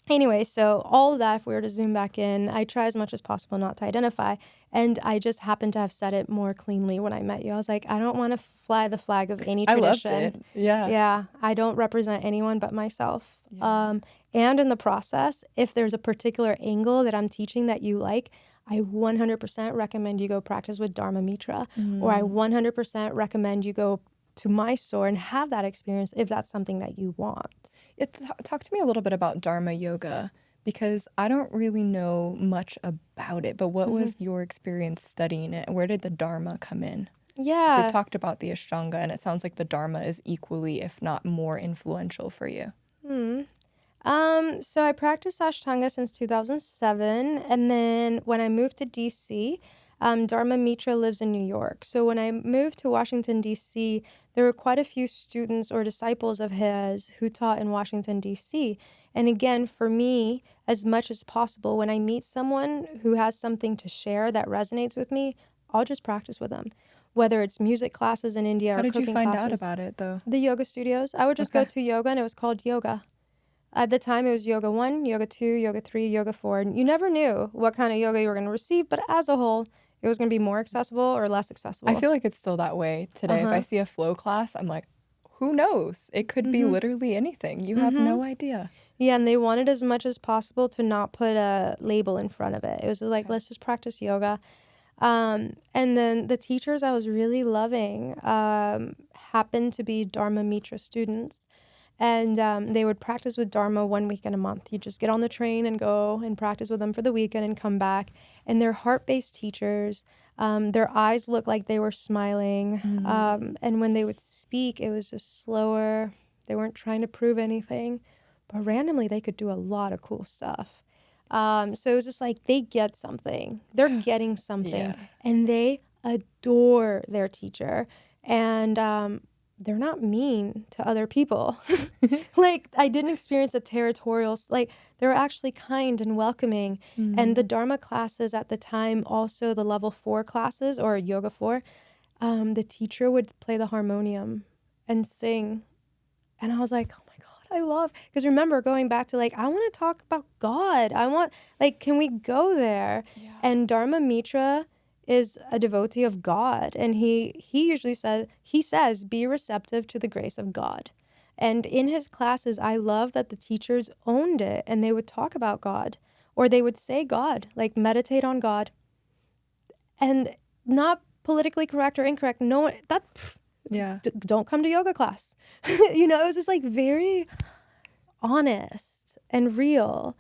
anyway, so all of that, if we were to zoom back in, I try as much as possible not to identify. And I just happened to have said it more cleanly when I met you. I was like, I don't want to fly the flag of any tradition. I loved it. Yeah. Yeah. I don't represent anyone but myself. Yeah. And in the process, if there's a particular angle that I'm teaching that you like, I 100% recommend you go practice with Dharma Mittra, or I 100% recommend you go to Mysore and have that experience if that's something that you want. Talk to me a little bit about Dharma yoga, because I don't really know much about it, but what was your experience studying it? Where did the Dharma come in? Yeah. We've talked about the Ashtanga, and it sounds like the Dharma is equally, if not more, influential for you. So I practiced Ashtanga since 2007, and then when I moved to DC, Dharma Mittra lives in New York. So when I moved to Washington, D.C., there were quite a few students or disciples of his who taught in Washington, D.C. And again, for me, as much as possible, when I meet someone who has something to share that resonates with me, I'll just practice with them. Whether it's music classes in India How or did you cooking find out classes. about it, though? The yoga studios. I would just go Okay. to yoga and it was called yoga. At the time, it was yoga 1, yoga 2, yoga 3, yoga 4. And you never knew what kind of yoga you were going to receive, but as a whole, it was going to be more accessible or less I accessible. feel like it's still that way today. If I Uh-huh. see a flow class, I'm like, who knows? It could be Mm-hmm. literally anything. You have Mm-hmm. no idea. Yeah, and they wanted as much as possible to not put a label in front of it. It was like, Okay. let's just practice yoga. And then the teachers I was really loving happened to be Dharma Mitra students. And they would practice with Dharma 1 weekend a month. You just get on the train and go and practice with them for the weekend and come back. And they're heart-based teachers. Their eyes looked like they were smiling. And when they would speak, it was just slower. They weren't trying to prove anything. But randomly, they could do a lot of cool stuff. So it was just like they get something. They're getting something. Yeah. And they adore their teacher. And they're not mean to other people. Like, I didn't experience a territorial, like, they were actually kind and welcoming. And the Dharma classes at the time, also the level 4 classes or yoga 4, the teacher would play the harmonium and sing. And I was like, oh my God, I love, because remember going back to like, I want to talk about God. I want, like, can we go there? Yeah. And Dharma Mitra is a devotee of God. And he usually says, be receptive to the grace of God. And in his classes, I love that the teachers owned it and they would talk about God or they would say God, like meditate on God. And not politically correct or incorrect. No, Yeah. don't come to yoga class. It was just like very honest and real.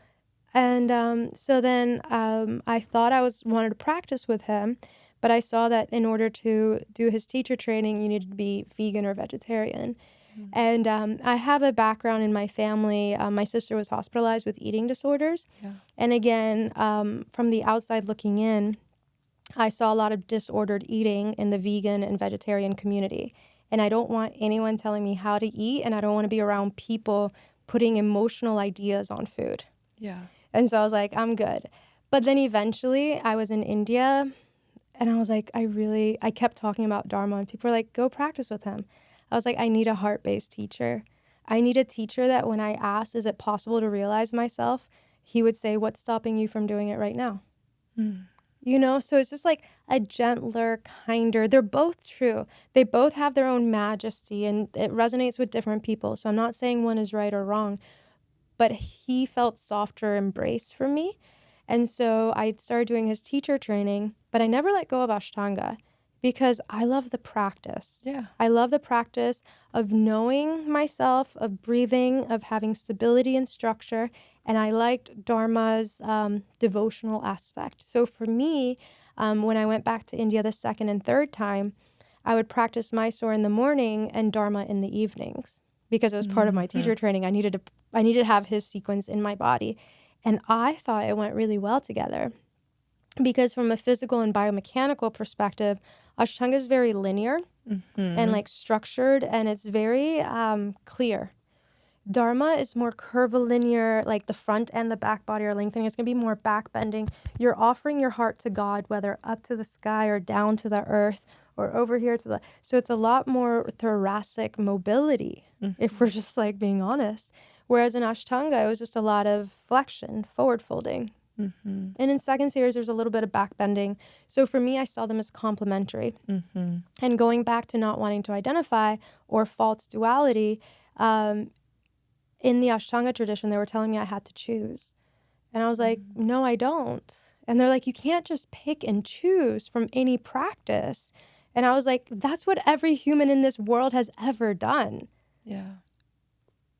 And so then I thought wanted to practice with him, but I saw that in order to do his teacher training, you needed to be vegan or vegetarian. And I have a background in my family. My sister was hospitalized with eating disorders. Yeah. And again, from the outside looking in, I saw a lot of disordered eating in the vegan and vegetarian community. And I don't want anyone telling me how to eat, and I don't want to be around people putting emotional ideas on food. Yeah. And so I was like, I'm good. But then eventually I was in India and I was like, I kept talking about Dharma and people were like, go practice with him. I was like, I need a heart-based teacher. I need a teacher that when I asked, is it possible to realize myself? He would say, what's stopping you from doing it right now? So it's just like a gentler, kinder, they're both true. They both have their own majesty and it resonates with different people. So I'm not saying one is right or wrong, but he felt softer embrace for me. And so I started doing his teacher training, but I never let go of Ashtanga because I love the practice. Yeah. I love the practice of knowing myself, of breathing, of having stability and structure. And I liked Dharma's devotional aspect. So for me, when I went back to India the second and third time, I would practice Mysore in the morning and Dharma in the evenings because it was part of my teacher training. I needed to have his sequence in my body. And I thought it went really well together because from a physical and biomechanical perspective, Ashtanga is very linear and like structured and it's very clear. Dharma is more curvilinear, like the front and the back body are lengthening. It's going to be more back bending. You're offering your heart to God, whether up to the sky or down to the earth or over here to the... So it's a lot more thoracic mobility, if we're just like being honest. Whereas in Ashtanga, it was just a lot of flexion, forward folding. And in second series, there's a little bit of back bending. So for me, I saw them as complementary. And going back to not wanting to identify or false duality, in the Ashtanga tradition, they were telling me I had to choose. And I was like, no, I don't. And they're like, you can't just pick and choose from any practice. And I was like, that's what every human in this world has ever done. Yeah.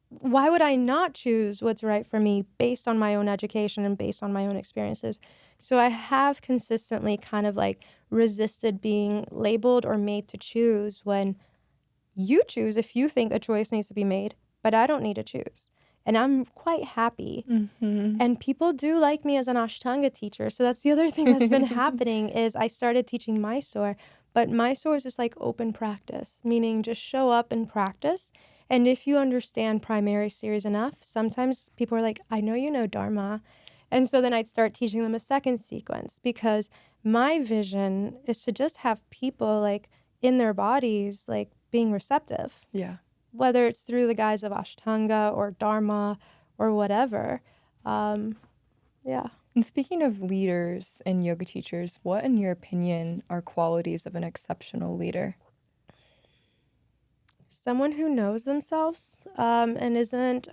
Why would I not choose what's right for me based on my own education and based on my own experiences? So I have consistently kind of like resisted being labeled or made to choose when you choose if you think a choice needs to be made, but I don't need to choose. and I'm quite happy. Mm-hmm. And people do like me as an Ashtanga teacher. So that's the other thing that's been happening is I started teaching Mysore, but Mysore is just like open practice, meaning just show up and practice. And if you understand primary series enough, sometimes people are like, I know you know Dharma. And so then I'd start teaching them a second sequence because my vision is to just have people like in their bodies, like being receptive, Yeah. whether it's through the guise of Ashtanga or Dharma or whatever. Yeah. And speaking of leaders and yoga teachers, what, in your opinion, are qualities of an exceptional leader? Someone who knows themselves and isn't,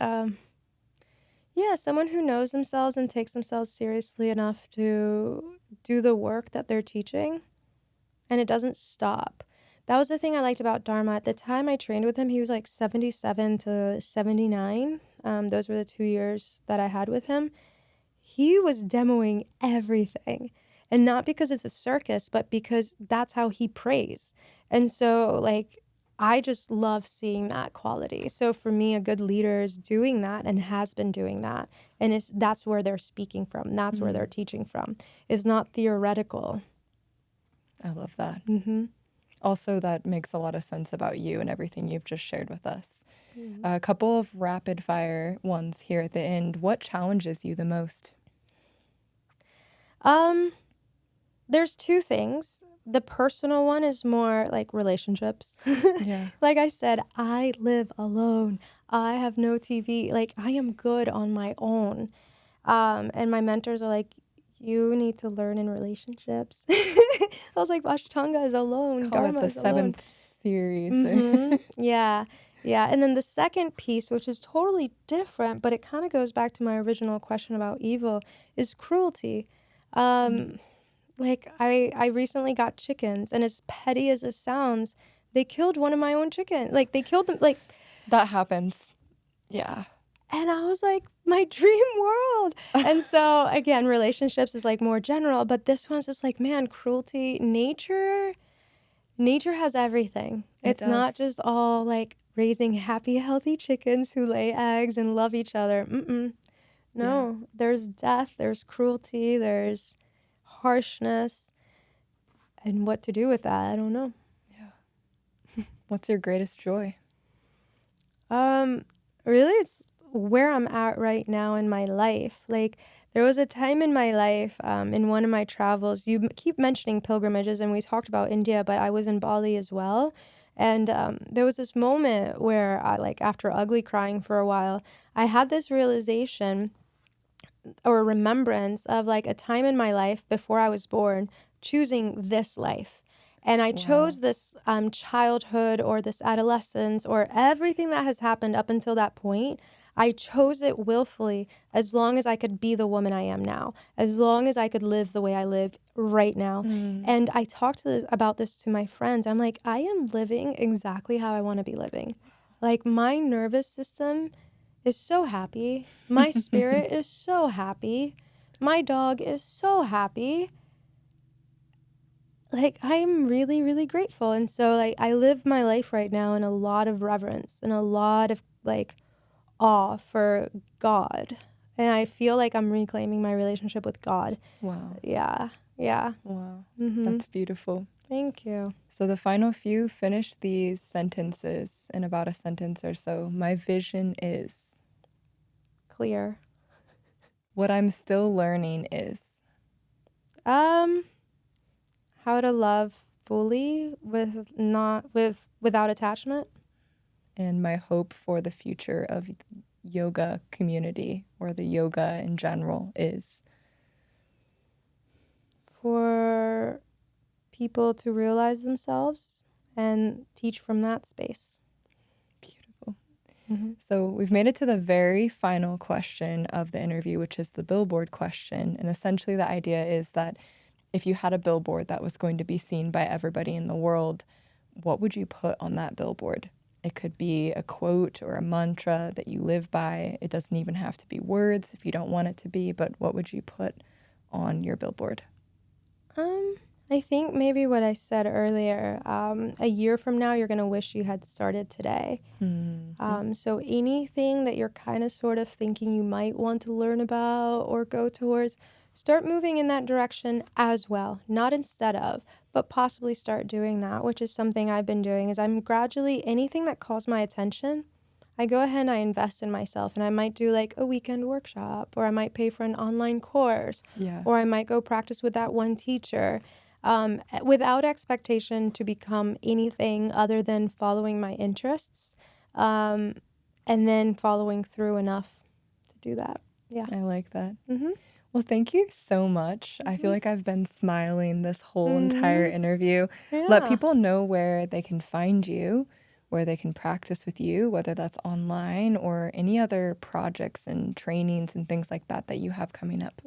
someone who knows themselves and takes themselves seriously enough to do the work that they're teaching and it doesn't stop. That was the thing I liked about Dharma. At the time I trained with him, he was like 77 to 79. Those were the 2 years that I had with him. He was demoing everything. And not because it's a circus, but because that's how he prays. And so, like, I just love seeing that quality. So for me, a good leader is doing that and has been doing that. And that's where they're speaking from. That's where they're teaching from. It's not theoretical. I love that. Mm-hmm. Also, that makes a lot of sense about you and everything you've just shared with us. A couple of rapid fire ones here at the end. What challenges you the most? There's two things. The personal one is more like relationships. Yeah. Like I said, I live alone. I have no TV. Like I am good on my own. And my mentors are like, you need to learn in relationships. I was like, Ashtanga is alone. Call it Dharma the is alone. 7th series. Mm-hmm. Yeah. Yeah. And then the second piece, which is totally different, but it kind of goes back to my original question about evil, is cruelty. Like I recently got chickens, and as petty as it sounds, they killed one of my own chickens. Like they killed them, like, That happens. Yeah. and I was like, my dream world. And so again, relationships is like more general, but this one's just like, man, cruelty, nature has everything. It It's not does. just all like raising happy, healthy chickens who lay eggs and love each other. No, there's death, there's cruelty, there's harshness. And what to do with that, I don't know. Yeah. What's your greatest joy? Really, it's where I'm at right now in my life. Like, there was a time in my life, in one of my travels, you keep mentioning pilgrimages, and we talked about India, but I was in Bali as well. And there was this moment where I, like, after ugly crying for a while, I had this realization or remembrance of like a time in my life before I was born, choosing this life. And I chose this childhood or this adolescence or everything that has happened up until that point. I chose it willfully as long as I could be the woman I am now, as long as I could live the way I live right now. And I talked about this to my friends. I'm like, I am living exactly how I want to be living. Like, my nervous system is so happy. My spirit is so happy. My dog is so happy. Like, I'm really, really grateful. And so, like, I live my life right now in a lot of reverence and a lot of, like, awe for God. And I feel like I'm reclaiming my relationship with God. Wow. Yeah. Yeah. Wow. Mm-hmm. That's beautiful. Thank you. So the final few, finish these sentences in about a sentence or so. My vision is. Clear. What I'm still learning is. How to love fully without attachment. And my hope for the future of yoga community or the yoga in general is. For people to realize themselves and teach from that space. Beautiful. So we've made it to the very final question of the interview, which is the Billboard question. And essentially the idea is that if you had a billboard that was going to be seen by everybody in the world, what would you put on that billboard? It could be a quote or a mantra that you live by. It doesn't even have to be words if you don't want it to be, but what would you put on your billboard? I think maybe what I said earlier, a year from now, you're going to wish you had started today. So anything that you're kind of sort of thinking you might want to learn about or go towards, start moving in that direction as well, not instead of, but possibly start doing that, which is something I've been doing, is I'm gradually, anything that calls my attention, I go ahead and I invest in myself, and I might do like a weekend workshop, or I might pay for an online course, Yeah. or I might go practice with that one teacher, without expectation to become anything other than following my interests, and then following through enough to do that. Yeah. I like that. Mm-hmm. Well, thank you so much. I feel like I've been smiling this whole entire Mm-hmm. interview. Let Yeah. people know where they can find you, where they can practice with you, whether that's online or any other projects and trainings and things like that that you have coming up.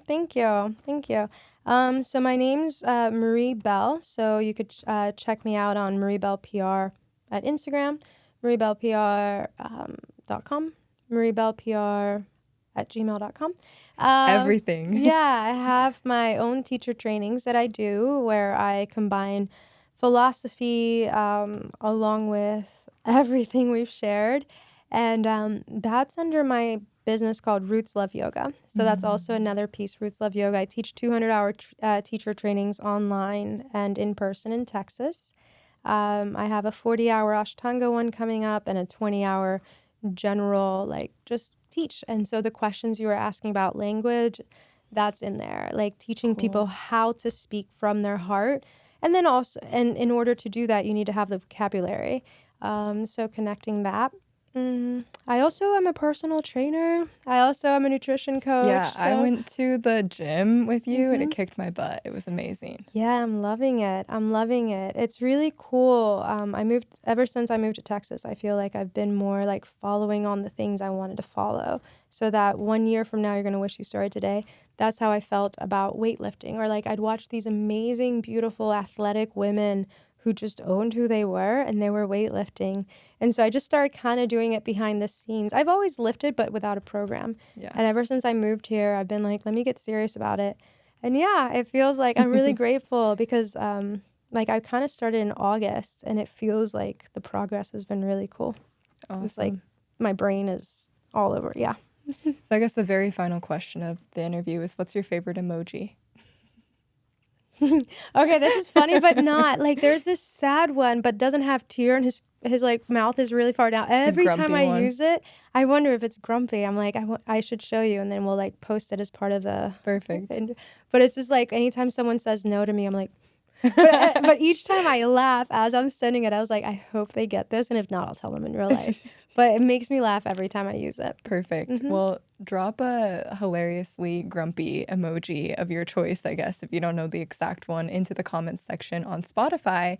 Thank you. Thank you. So my name's Marie Belle. So you could check me out on Marie Belle PR at Instagram, mariebellepr.com, mariebellepr@gmail.com. Everything. Yeah, I have my own teacher trainings that I do where I combine philosophy along with everything we've shared. And that's under my business called Roots Love Yoga. So that's also another piece, Roots Love Yoga. I teach 200-hour teacher trainings online and in person in Texas. I have a 40-hour Ashtanga one coming up and a 20-hour general, like, just teach. And so the questions you were asking about language, that's in there, like teaching people how to speak from their heart. And then also, and in order to do that, you need to have the vocabulary. So connecting that. I also am a personal trainer. I also am a nutrition coach. Yeah, I So went to the gym with you and it kicked my butt. It was amazing. yeah, I'm loving it. I'm loving it. It's really cool. Ever since I moved to Texas, I feel like I've been more like following on the things I wanted to follow. So that 1 year from now, you're going to wish you started today. That's how I felt about weightlifting. Or like I'd watch these amazing, beautiful, athletic women who just owned who they were and they were weightlifting. And so I just started kind of doing it behind the scenes. I've always lifted, but without a program. Yeah. And ever since I moved here, I've been like, let me get serious about it. And yeah, it feels like I'm really grateful because like I kind of started in August and it feels like the progress has been really cool. It's like Awesome. my brain is all over. Yeah. So I guess the very final question of the interview is, what's your favorite emoji? Okay, this is funny, but not. Like there's this sad one, but doesn't have tear and his like mouth is really far down. Every time grumpy I one. use it, I wonder if it's grumpy. I'm like, I should show you, and then we'll like post it as part of the. Perfect. But it's just like anytime someone says no to me, I'm like, but each time I laugh as I'm sending it, I was like, I hope they get this, and if not, I'll tell them in real life. But it makes me laugh every time I use it. Perfect. Well, drop a hilariously grumpy emoji of your choice, I guess, if you don't know the exact one, into the comments section on Spotify.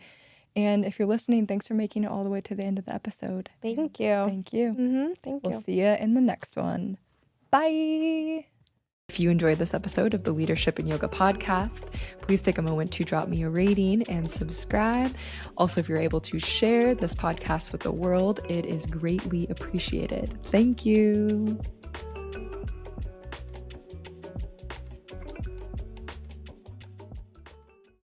And if you're listening, thanks for making it all the way to the end of the episode. Thank you. Thank you. Thank We'll you. see you in the next one. Bye. If you enjoyed this episode of the Leadership in Yoga podcast, please take a moment to drop me a rating and subscribe. Also, if you're able to share this podcast with the world, it is greatly appreciated. Thank you.